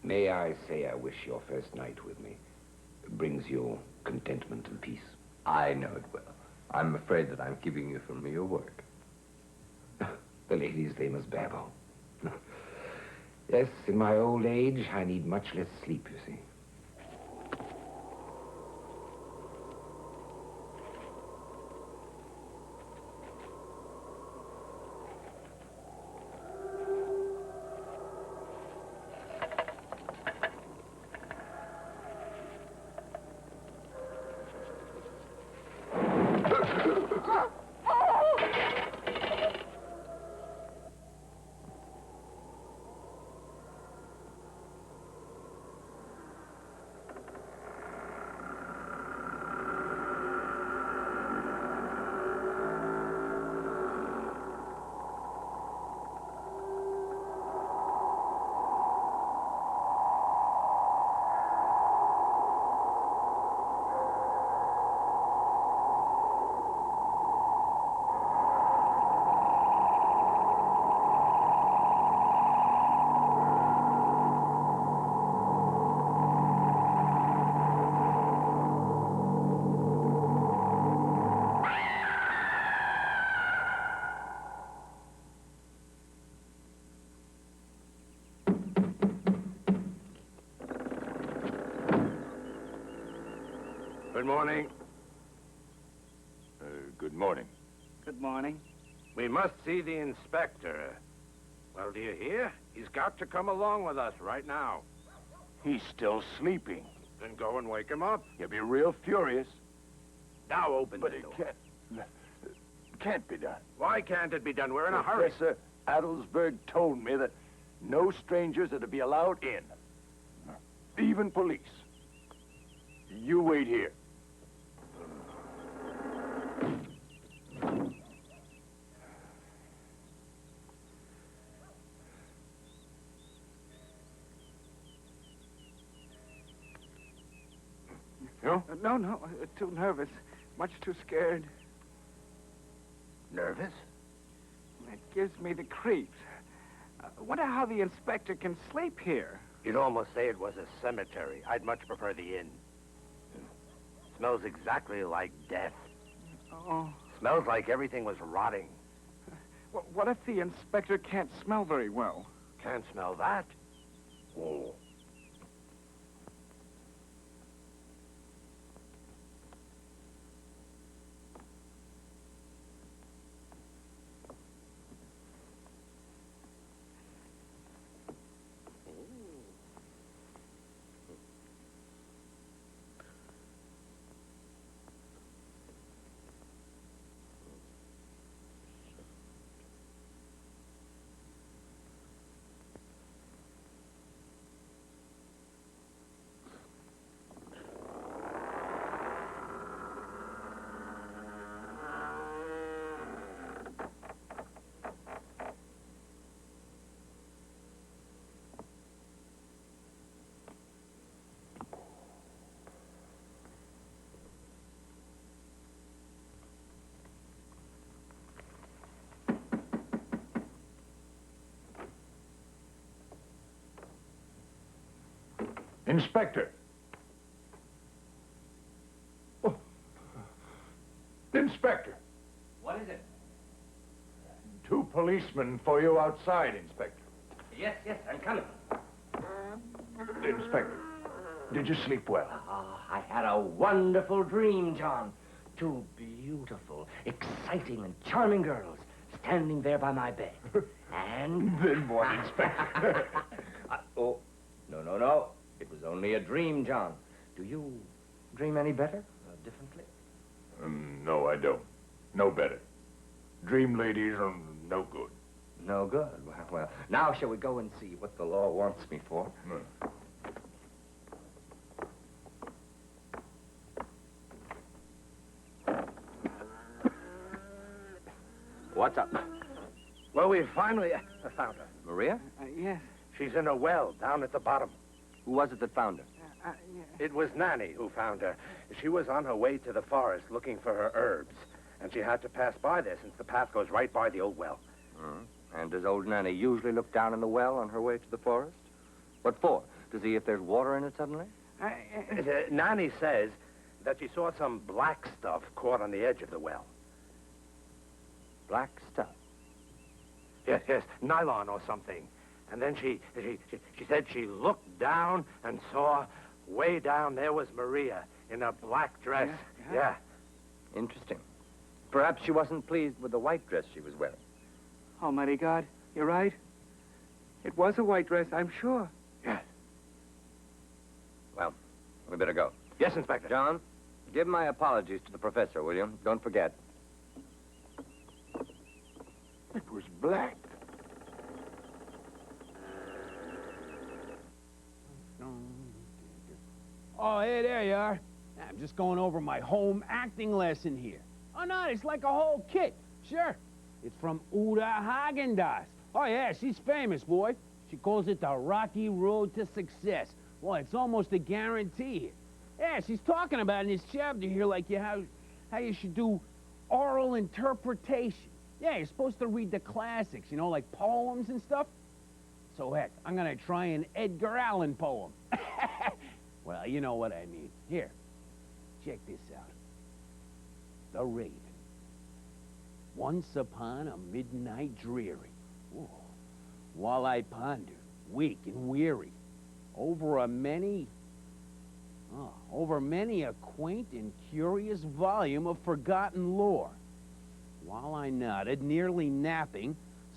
May I say I wish your first night with me brings you contentment and peace? I know it will. I'm afraid that I'm keeping you from your work. The lady's famous Babbo. Yes, in my old age, I need much less sleep, you see. Good morning. Good morning. Good morning. We must see the inspector. Well, do you hear? He's got to come along with us right now. He's still sleeping. Then go and wake him up. You'll be real furious. Now open But the it door. can't be done. Why can't it be done? We're in a hurry. Professor Adelsberg told me that no strangers are to be allowed in. Even police. You wait here. No? No, too nervous. Much too scared. Nervous? It gives me the creeps. Wonder how the inspector can sleep here. You'd almost say it was a cemetery. I'd much prefer the inn. Smells exactly like death. Oh. Smells like everything was rotting. What if the inspector can't smell very well? Can't smell that. Oh. Inspector. Oh. Inspector. What is it? 2 policemen for you outside, Inspector. Yes, I'm coming. Inspector, did you sleep well? I had a wonderful dream, John. 2 beautiful, exciting, and charming girls standing there by my bed. And... Then what, Inspector? Oh, no. It was only a dream, John. Do you dream any better? Differently? No, I don't. No better. Dream ladies are no good. No good. Well, now shall we go and see what the law wants me for? What's up? Well, we finally found her. Maria? Yes. She's in a well down at the bottom. Who was it that found her? It was Nanny who found her. She was on her way to the forest looking for her herbs, and she had to pass by there since the path goes right by the old well. And does old Nanny usually look down in the well on her way to the forest? What for? To see if there's water in it suddenly? Nanny says that she saw some black stuff caught on the edge of the well. Black stuff? Yes, nylon or something. And then she said she looked down and saw way down there was Maria in a black dress. Yeah. Interesting. Perhaps she wasn't pleased with the white dress she was wearing. Almighty God, you're right. It was a white dress, I'm sure. Yes. Well, we better go. Yes, Inspector. John, give my apologies to the professor, will you? Don't forget. It was black. Oh, hey, there you are. I'm just going over my home acting lesson here. Oh, no, it's like a whole kit. Sure. It's from Uda Hagendas. Oh, yeah, she's famous, boy. She calls it the Rocky Road to Success. Well, it's almost a guarantee here. Yeah, she's talking about in this chapter here, like how you should do oral interpretation. Yeah, you're supposed to read the classics, you know, like poems and stuff. So, heck, I'm gonna try an Edgar Allan poem. Well, you know what I mean. Here, check this out. The Raven. Once upon a midnight dreary, ooh, while I pondered, weak and weary, over many a quaint and curious volume of forgotten lore. While I nodded, nearly napping,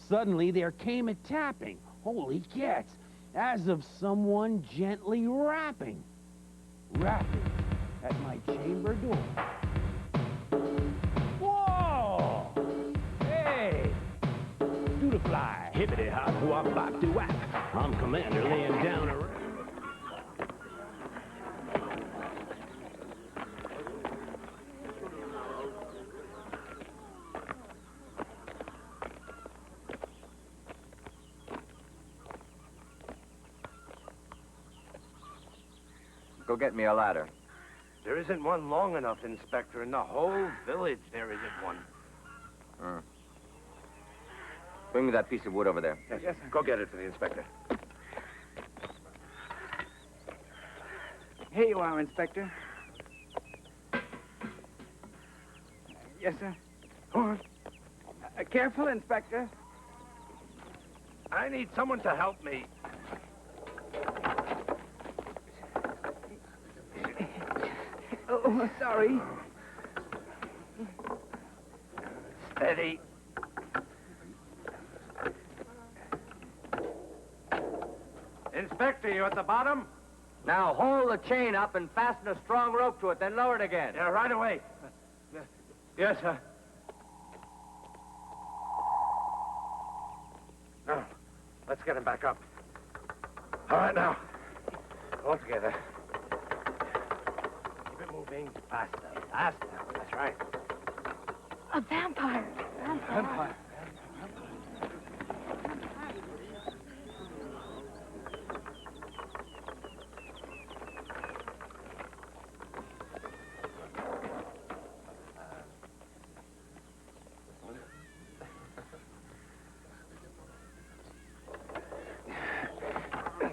suddenly there came a tapping, holy cats, as of someone gently rapping at my chamber door. Whoa! Hey! Do the fly, hippity hop, wop, bop, do wap. I'm Commander laying down a... Go get me a ladder. There isn't one long enough, Inspector. In the whole village, there isn't one. Bring me that piece of wood over there. Yes, sir. Go get it for the inspector. Here you are, Inspector. Yes, sir. Hold on. Careful, Inspector. I need someone to help me. Oh, sorry. Steady. Inspector, you at the bottom? Now hold the chain up and fasten a strong rope to it, then lower it again. Yeah, right away. Yes, sir. Now, let's get him back up. All right, now. All together. Keep it moving. Faster. Faster. That's right. A vampire. Vampire.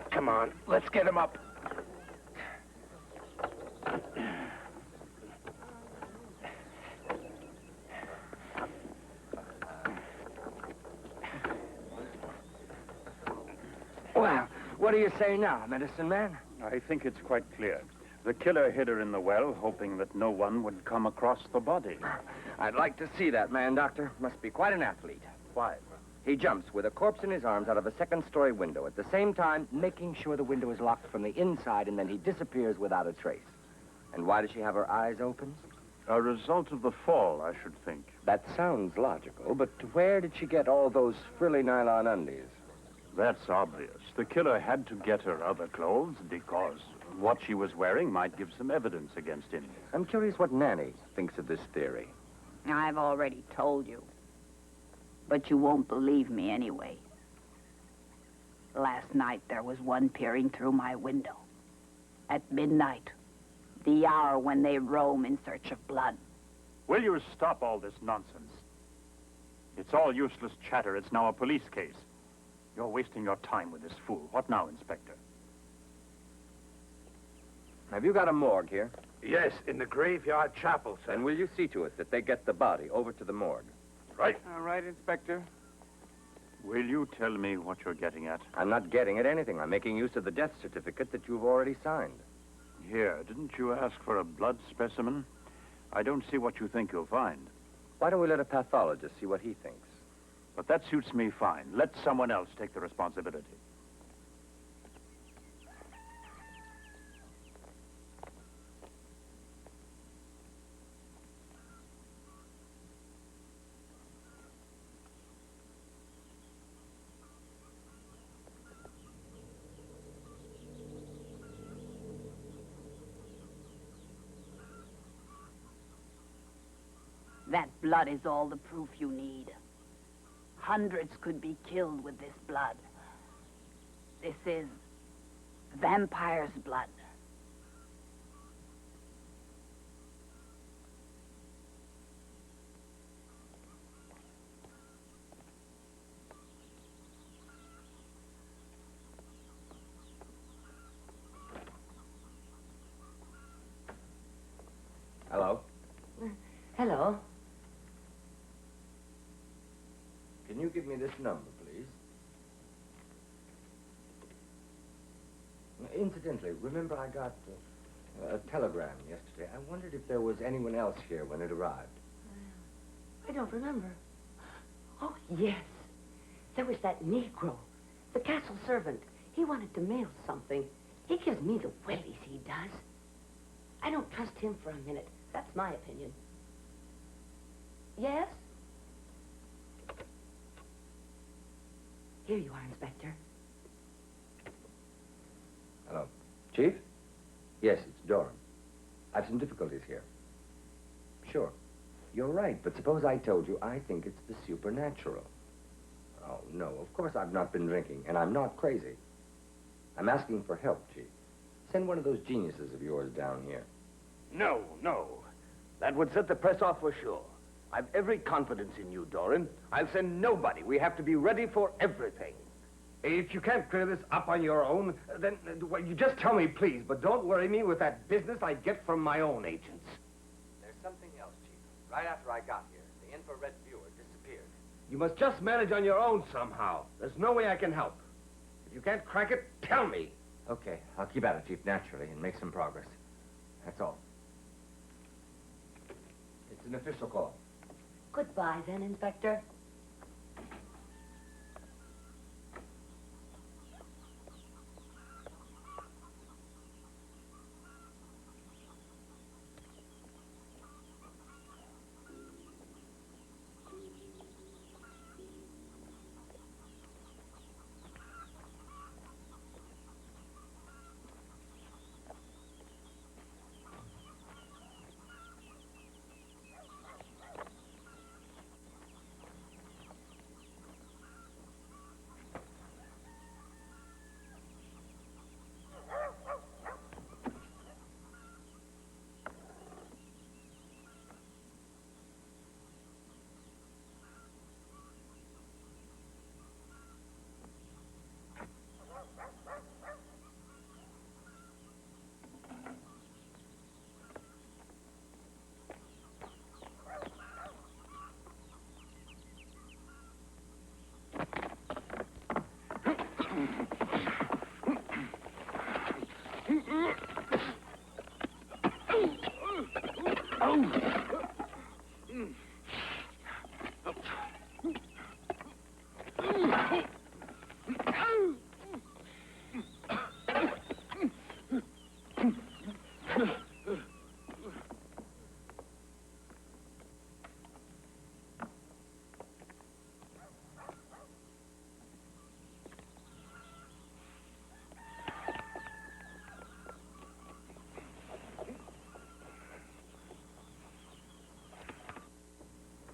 Come on, let's get him up. Well, what do you say now, medicine man? I think it's quite clear. The killer hid her in the well, hoping that no one would come across the body. I'd like to see that man, Doctor. Must be quite an athlete. Why? He jumps with a corpse in his arms out of a second-story window, at the same time making sure the window is locked from the inside, and then he disappears without a trace. And why does she have her eyes open? A result of the fall, I should think. That sounds logical, but where did she get all those frilly nylon undies? That's obvious. The killer had to get her other clothes because what she was wearing might give some evidence against him. I'm curious what Nanny thinks of this theory. I've already told you. But you won't believe me anyway. Last night there was one peering through my window. At midnight, the hour when they roam in search of blood. Will you stop all this nonsense? It's all useless chatter. It's now a police case. You're wasting your time with this fool. What now, Inspector? Have you got a morgue here? Yes, in the graveyard chapel, sir. Then will you see to it that they get the body over to the morgue? Right. All right, Inspector. Will you tell me what you're getting at? I'm not getting at anything. I'm making use of the death certificate that you've already signed. Here, didn't you ask for a blood specimen? I don't see what you think you'll find. Why don't we let a pathologist see what he thinks? But that suits me fine. Let someone else take the responsibility. That blood is all the proof you need. Hundreds could be killed with this blood. This is vampire's blood. Hello? Hello. Can you give me this number, please? Incidentally, remember I got a telegram yesterday. I wondered if there was anyone else here when it arrived. I don't remember. Oh, yes. There was that Negro, the castle servant. He wanted to mail something. He gives me the willies, he does. I don't trust him for a minute. That's my opinion. Yes? Here you are, Inspector. Hello. Chief? Yes, it's Doran. I've some difficulties here. Sure. You're right, but suppose I told you I think it's the supernatural. Oh, no, of course I've not been drinking, and I'm not crazy. I'm asking for help, Chief. Send one of those geniuses of yours down here. No, no. That would set the press off for sure. I've every confidence in you, Doran. I'll send nobody. We have to be ready for everything. If you can't clear this up on your own, then well, you just tell me, please. But don't worry me with that business I get from my own agents. There's something else, Chief. Right after I got here, the infrared viewer disappeared. You must just manage on your own somehow. There's no way I can help. If you can't crack it, tell me. Okay, I'll keep at it, Chief, naturally, and make some progress. That's all. It's an official call. Goodbye, then, Inspector.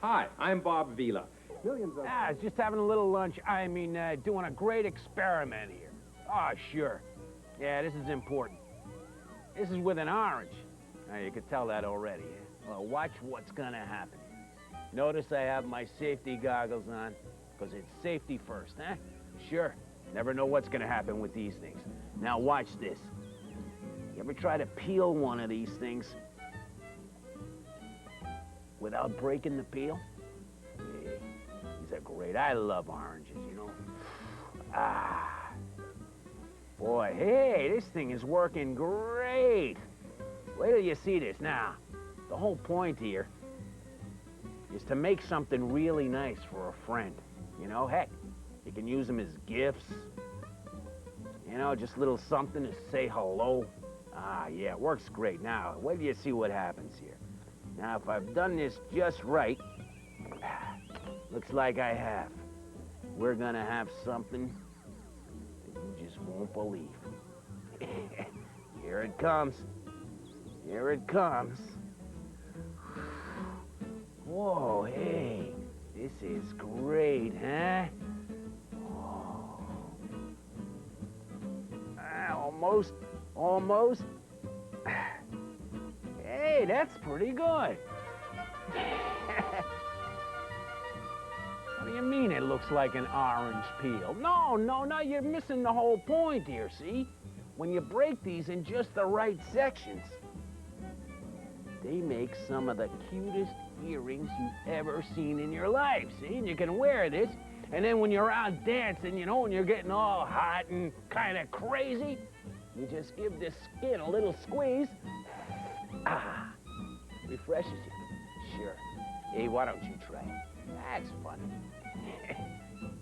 Hi, I'm Bob Vila. Just having a little lunch. Doing a great experiment here. Oh, sure. Yeah, this is important. This is with an orange. Now, you could tell that already. Eh? Well, watch what's gonna happen. Notice I have my safety goggles on, because it's safety first, huh? Sure. Never know what's gonna happen with these things. Now, watch this. You ever try to peel one of these things without breaking the peel? Hey, these are great. I love oranges, you know. Ah. Boy, hey, this thing is working great. Wait till you see this. Now, the whole point here is to make something really nice for a friend. You know, heck, you can use them as gifts. You know, just a little something to say hello. Ah, yeah, it works great. Now, wait till you see what happens here. Now, if I've done this just right, looks like I have. We're gonna have something that you just won't believe. Here it comes. Here it comes. Whoa, hey, this is great, huh? Oh. Almost. Hey, that's pretty good. What do you mean it looks like an orange peel? No, you're missing the whole point here, see? When you break these in just the right sections, they make some of the cutest earrings you've ever seen in your life, see? And you can wear this, and then when you're out dancing, you know, when you're getting all hot and kind of crazy, you just give this skin a little squeeze. Ah, refreshes you. Sure. Hey, why don't you try it? That's funny.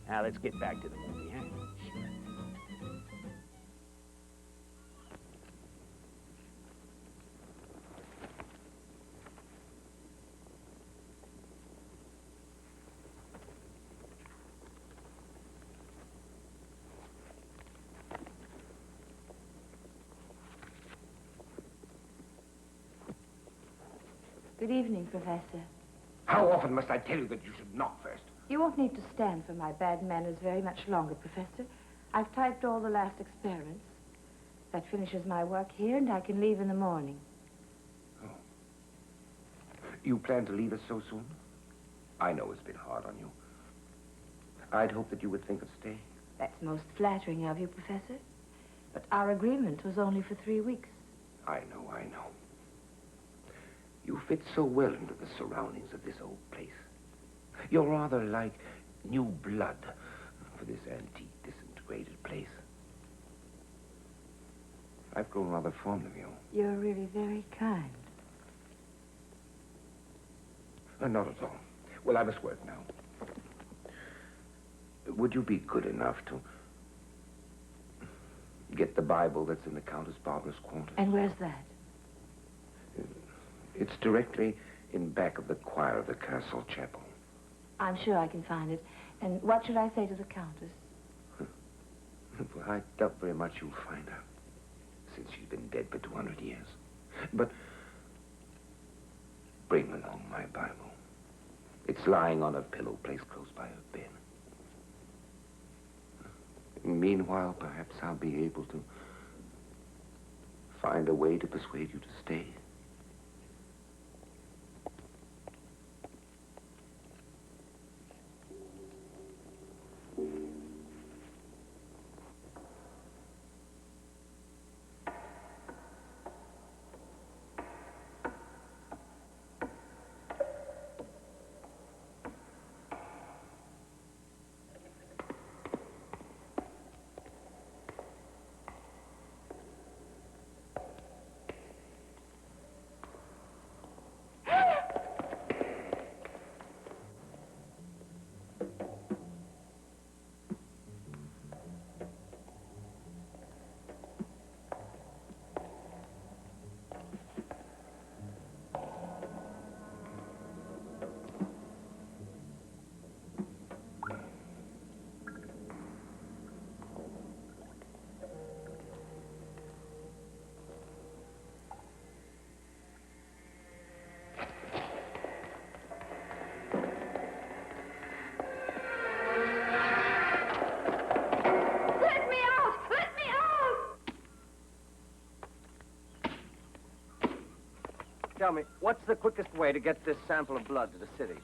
Now, let's get back to the movie, huh? Sure. Good evening, Professor. How often must I tell you that you should knock first? You won't need to stand for my bad manners very much longer, Professor. I've typed all the last experiments. That finishes my work here, and I can leave in the morning. Oh. You plan to leave us so soon? I know it's been hard on you. I'd hoped that you would think of staying. That's most flattering of you, Professor. But our agreement was only for 3 weeks. I know. You fit so well into the surroundings of this old place. You're rather like new blood for this antique, disintegrated place. I've grown rather fond of you. You're really very kind. Not at all. Well, I must work now. Would you be good enough to get the Bible that's in the Countess Barbara's quarters? And where's that? It's directly in back of the choir of the castle chapel. I'm sure I can find it. And what should I say to the Countess? Well, I doubt very much you'll find her, since she's been dead for 200 years. But bring along my Bible. It's lying on a pillow placed close by her bed. Meanwhile, perhaps I'll be able to find a way to persuade you to stay. Tell me, what's the quickest way to get this sample of blood to the city?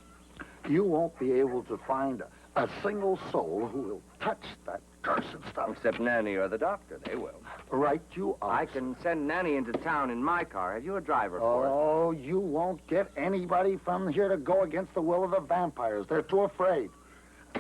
You won't be able to find a single soul who will touch that cursed stuff. Except Nanny or the doctor. They will. Right you are. I can send Nanny into town in my car. Have you a driver for it? Oh, you won't get anybody from here to go against the will of the vampires. They're too afraid.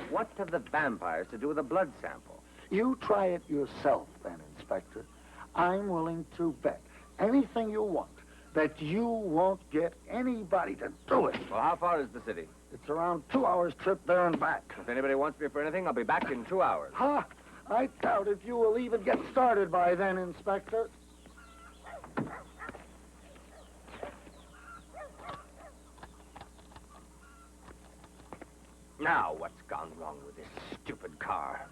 What have the vampires to do with a blood sample? You try it yourself, then, Inspector. I'm willing to bet anything you want that you won't get anybody to do it. Well, how far is the city? It's around 2 hours' trip there and back. If anybody wants me for anything, I'll be back in 2 hours. Ha! I doubt if you will even get started by then, Inspector. Now, what's gone wrong with this stupid car?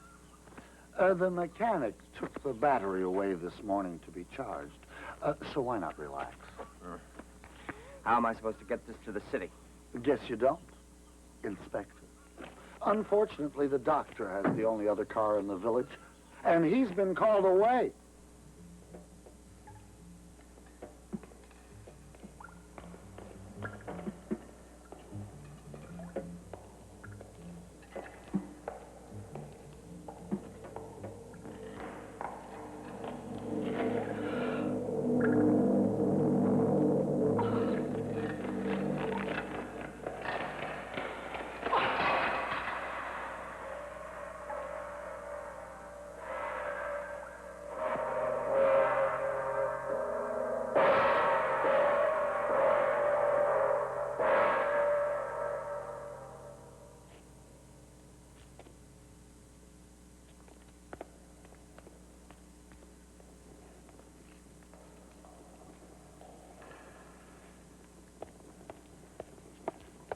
The mechanic took the battery away this morning to be charged. So why not relax? How am I supposed to get this to the city? Guess you don't, Inspector. Unfortunately, the doctor has the only other car in the village, and he's been called away.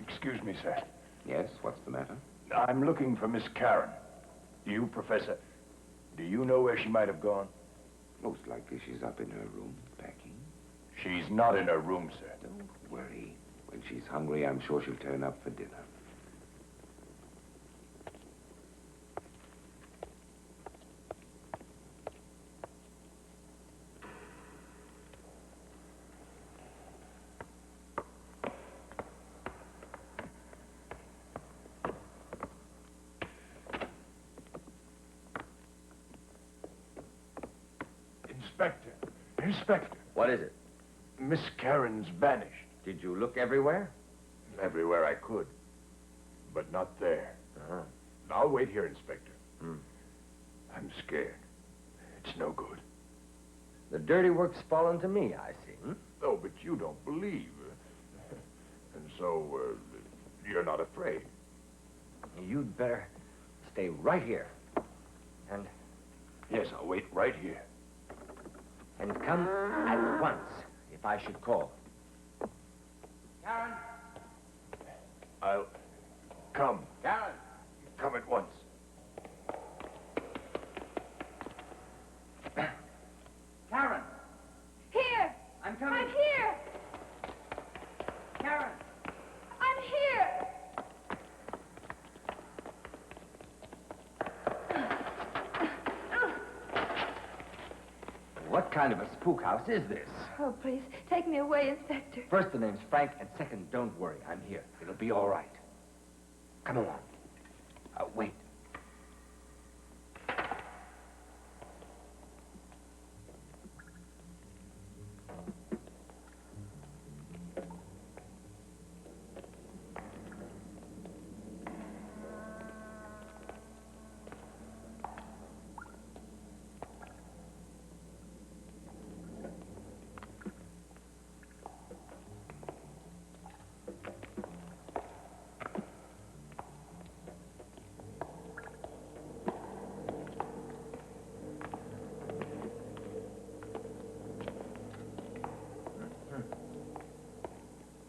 Excuse me, sir. Yes, what's the matter? I'm looking for Miss Karen. You, Professor, do you know where she might have gone? Most likely she's up in her room, packing. She's not in her room, sir. Don't worry. When she's hungry, I'm sure she'll turn up for dinner. Inspector. What is it? Miss Karen's vanished. Did you look everywhere? Everywhere I could. But not there. Uh-huh. I'll wait here, Inspector. I'm scared. It's no good. The dirty work's fallen to me, I see. Oh, but you don't believe. And so, you're not afraid. You'd better stay right here. And... Yes, I'll wait right here. And come at once, if I should call. Karen! I'll come. Karen! Come at once. Karen! Here! I'm coming. I'm here! Karen! I'm here! What kind of a spook house is this? Oh, please, take me away, Inspector. First, the name's Frank, and second, don't worry. I'm here. It'll be all right. Come along. Wait.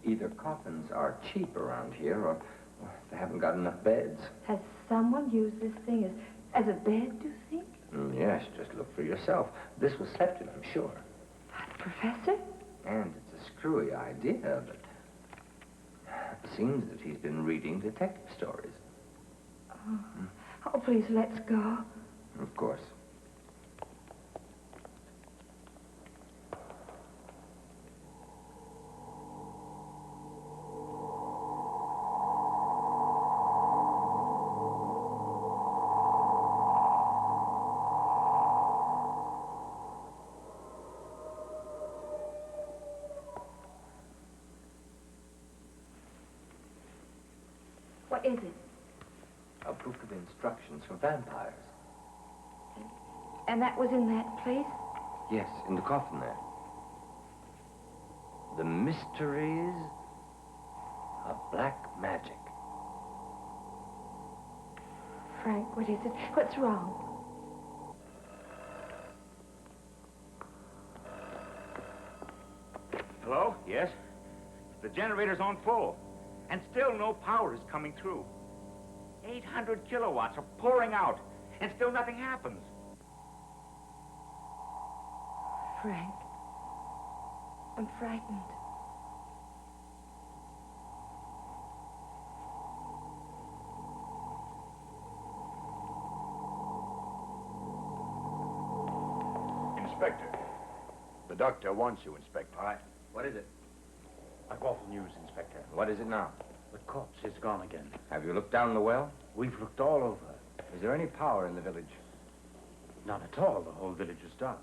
Either coffins are cheap around here, or they haven't got enough beds. Has someone used this thing as a bed, do you think? Yes, just look for yourself. This was slept in, I'm sure. Professor? And it's a screwy idea, but it seems that he's been reading detective stories. Oh, please, let's go. Of course. is it? A book of instructions for vampires. And that was in that place? Yes, in the coffin there. The mysteries of black magic. Frank, what is it? What's wrong? Hello? Yes? The generator's on full, and still no power is coming through. 800 kilowatts are pouring out, and still nothing happens. Frank, I'm frightened. Inspector. The doctor wants you, Inspector. All right. What is it? I've awful news, Inspector. What is it now? The corpse is gone again. Have you looked down the well? We've looked all over. Is there any power in the village? None at all. The whole village is dark.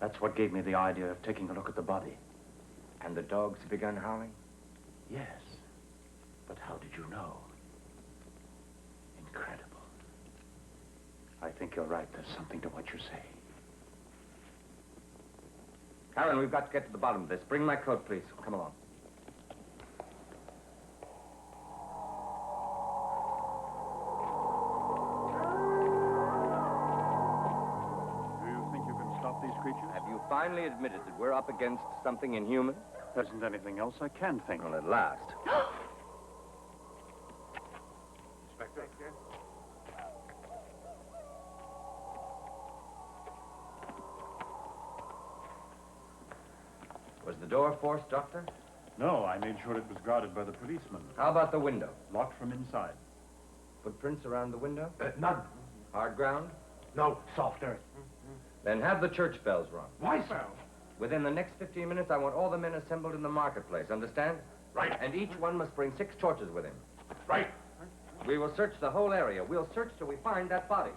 That's what gave me the idea of taking a look at the body. And the dogs have begun howling? Yes. But how did you know? Incredible. I think you're right. There's something to what you say. Karen, we've got to get to the bottom of this. Bring my coat, please. Come along. Do you think you can stop these creatures? Have you finally admitted that we're up against something inhuman? There isn't anything else I can think. Well, at last. Inspector? Was the door forced, Doctor? No, I made sure it was guarded by the policeman. How about the window? Locked from inside. Footprints around the window? None. Hard ground? No, soft earth. Then have the church bells rung. Why, sir? Within the next 15 minutes, I want all the men assembled in the marketplace, understand? Right. And each one must bring 6 torches with him. Right. We will search the whole area. We'll search till we find that body.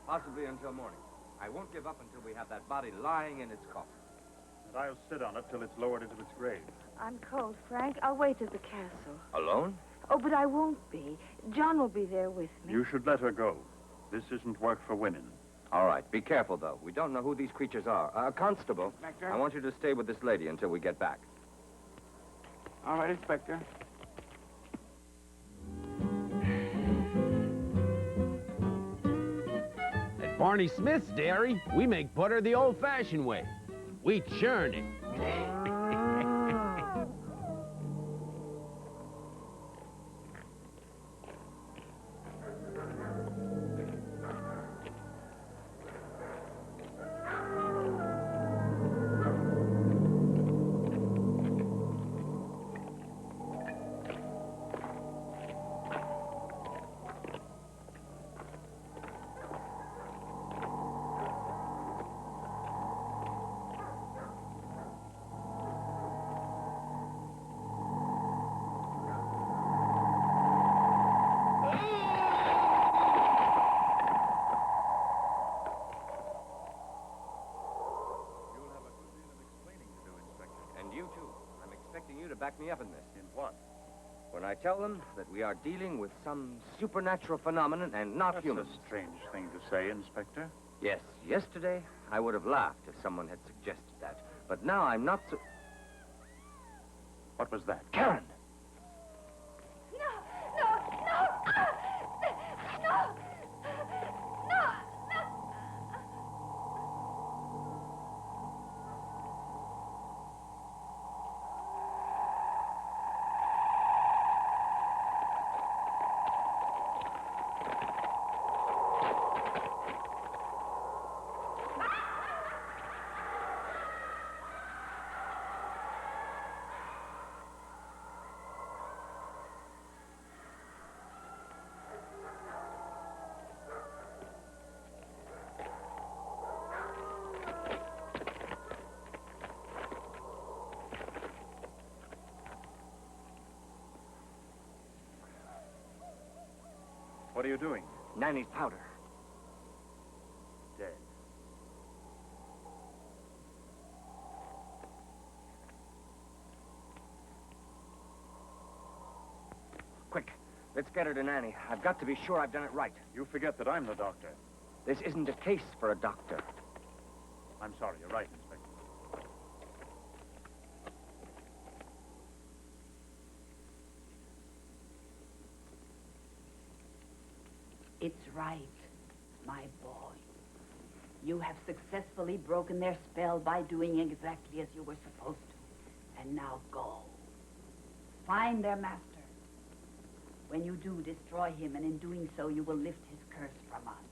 Possibly until morning. I won't give up until we have that body lying in its coffin. And I'll sit on it till it's lowered into its grave. I'm cold, Frank. I'll wait at the castle. Alone? Oh, but I won't be. John will be there with me. You should let her go. This isn't work for women. All right. Be careful, though. We don't know who these creatures are. Constable, Inspector? I want you to stay with this lady until we get back. All right, Inspector. At Barney Smith's dairy, we make butter the old-fashioned way. We churn it. And you, too. I'm expecting you to back me up in this. In what? When I tell them that we are dealing with some supernatural phenomenon and not That's humans. a strange thing to say, Inspector. Yes, yesterday I would have laughed if someone had suggested that. But now I'm not so... What was that? Karen! What are you doing? Nanny's powder. Dead. Quick, let's get her to Nanny. I've got to be sure I've done it right. You forget that I'm the doctor. This isn't a case for a doctor. I'm sorry, you're right, Inspector. It's right, my boy. You have successfully broken their spell by doing exactly as you were supposed to. And now go. Find their master. When you do, destroy him, and in doing so, you will lift his curse from us.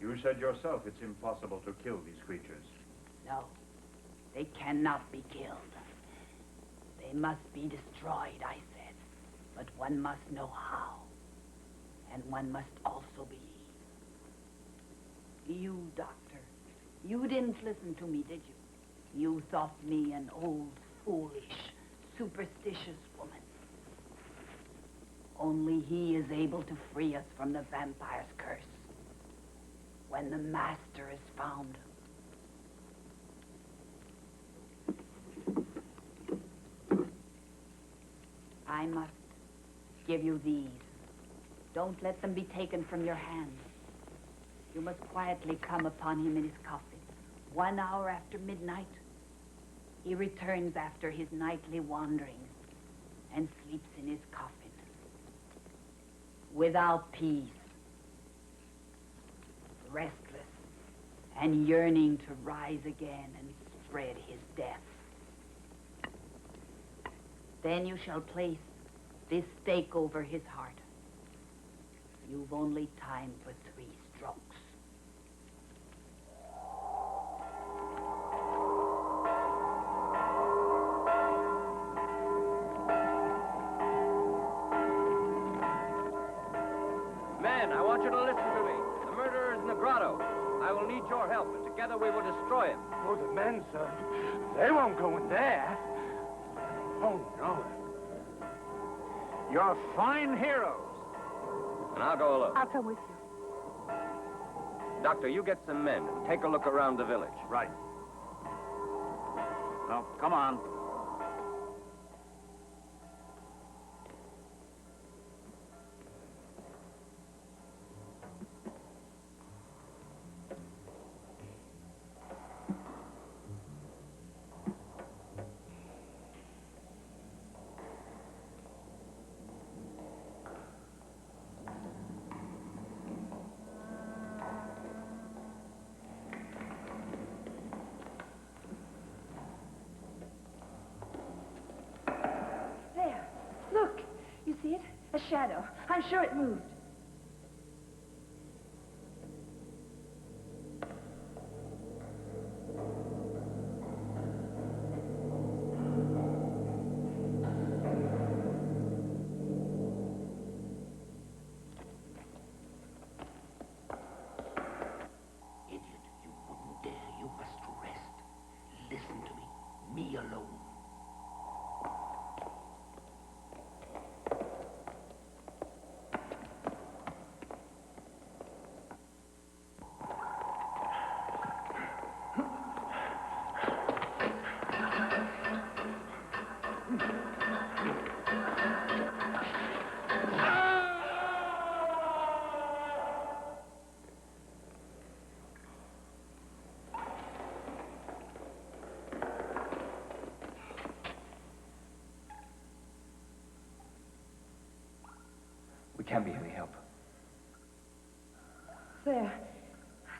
You said yourself it's impossible to kill these creatures. No, they cannot be killed. They must be destroyed, I said. But one must know how. And one must also believe. You, Doctor, you didn't listen to me, did you? You thought me an old, foolish, superstitious woman. Only he is able to free us from the vampire's curse. When the master is found. I must give you these. Don't let them be taken from your hands. You must quietly come upon him in his coffin. 1 hour after midnight, he returns after his nightly wanderings and sleeps in his coffin. Without peace, restless, and yearning to rise again and spread his death. Then you shall place this stake over his heart. You've only time for 3 strokes. Men, I want you to listen to me. The murderer is in the grotto. I will need your help, and together we will destroy him. Oh, the men, sir. They won't go in there. Oh, no. You're fine heroes. And I'll go alone. I'll come with you. Doctor, you get some men and take a look around the village. Right. Now, come on. There. Look. You see it? A shadow. I'm sure it moved. Idiot, you wouldn't dare. You must rest. Listen to me. Me alone. We can't be any help. There.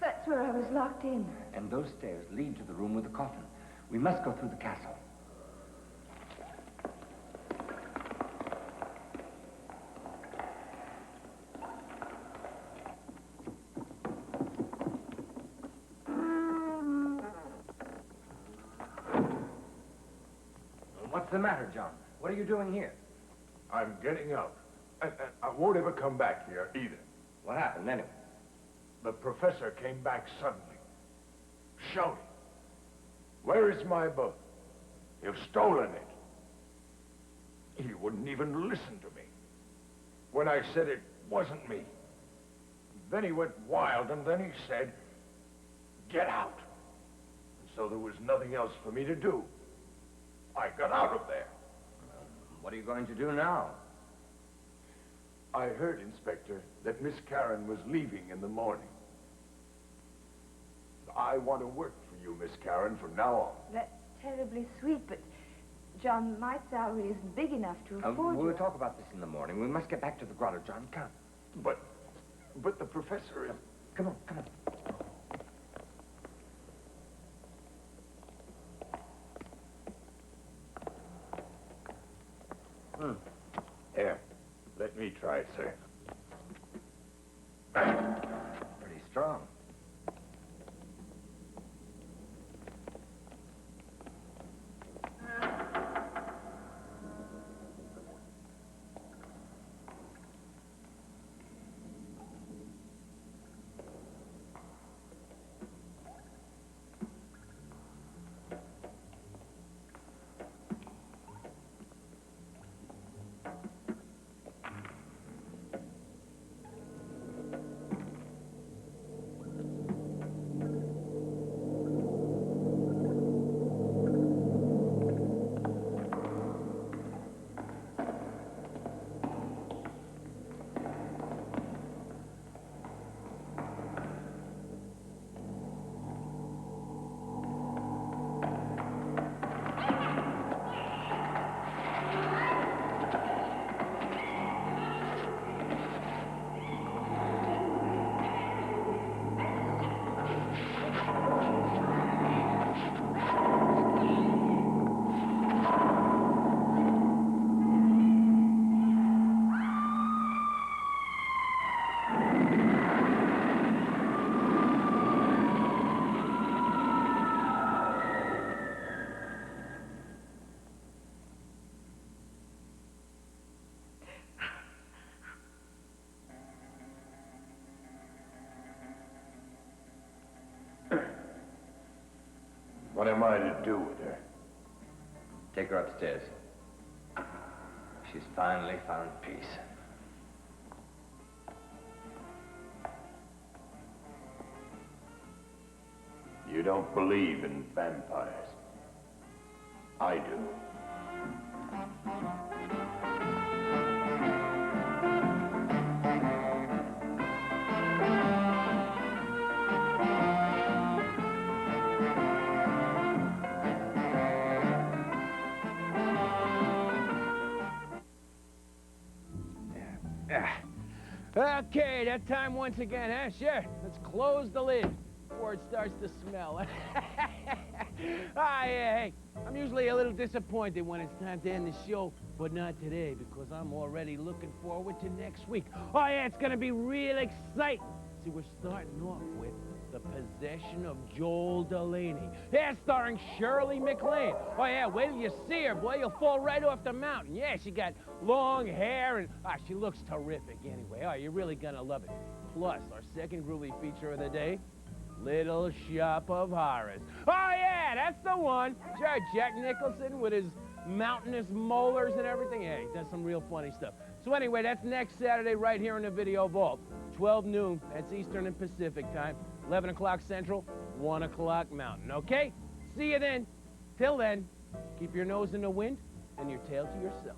That's where I was locked in. And those stairs lead to the room with the coffin. We must go through the castle. What's the matter, John? What are you doing here? I'm getting out. And I won't ever come back here either. What happened anyway? The professor came back suddenly, shouting. Where is my book? You've stolen it. He wouldn't even listen to me. When I said it wasn't me, Then he went wild, and then he said, "Get out." And so there was nothing else for me to do. I got out of there. What are you going to do now? I heard, Inspector, that Miss Karen was leaving in the morning. I want to work for you, Miss Karen, from now on. That's terribly sweet, but, John, my salary isn't big enough to afford We'll you. talk about this in the morning. We must get back to the grotto, John. Come. But the professor is... Come on, come on. Here, let me try it, sir. Pretty strong. What am I to do with her? Take her upstairs. She's finally found peace. You don't believe in vampires. I do. Okay, that time once again, huh? Sure. Let's close the lid before it starts to smell. Yeah, hey. I'm usually a little disappointed when it's time to end the show, but not today, because I'm already looking forward to next week. Oh, yeah, it's gonna be real exciting. See, we're starting off with The Possession of Joel Delaney. Yeah, starring Shirley MacLaine. Oh, yeah, wait till you see her, boy. You'll fall right off the mountain. Yeah, she got long hair, and she looks terrific anyway. Oh, you're really gonna love it. Plus, our second groovy feature of the day, Little Shop of Horrors. Oh, yeah, that's the one. Sure, Jack Nicholson with his mountainous molars and everything. Yeah, he does some real funny stuff. So anyway, that's next Saturday right here in the Video Vault. 12 noon, that's Eastern and Pacific time. 11 o'clock Central, 1 o'clock Mountain, okay? See you then. Till then, keep your nose in the wind and your tail to yourself.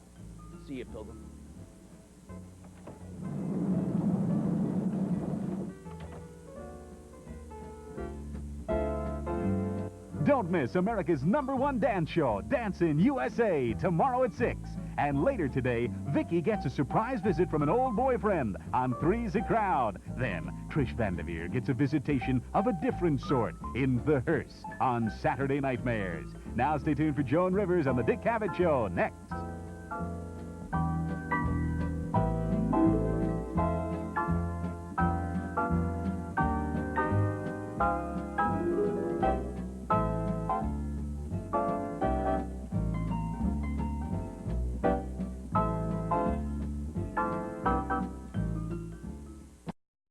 See you, Pilgrim. Don't miss America's #1 dance show, Dancing USA, tomorrow at 6. And later today, Vicky gets a surprise visit from an old boyfriend on Three's a Crowd. Then, Trish Vanderveer gets a visitation of a different sort in The Hearse on Saturday Nightmares. Now stay tuned for Joan Rivers on The Dick Cavett Show next.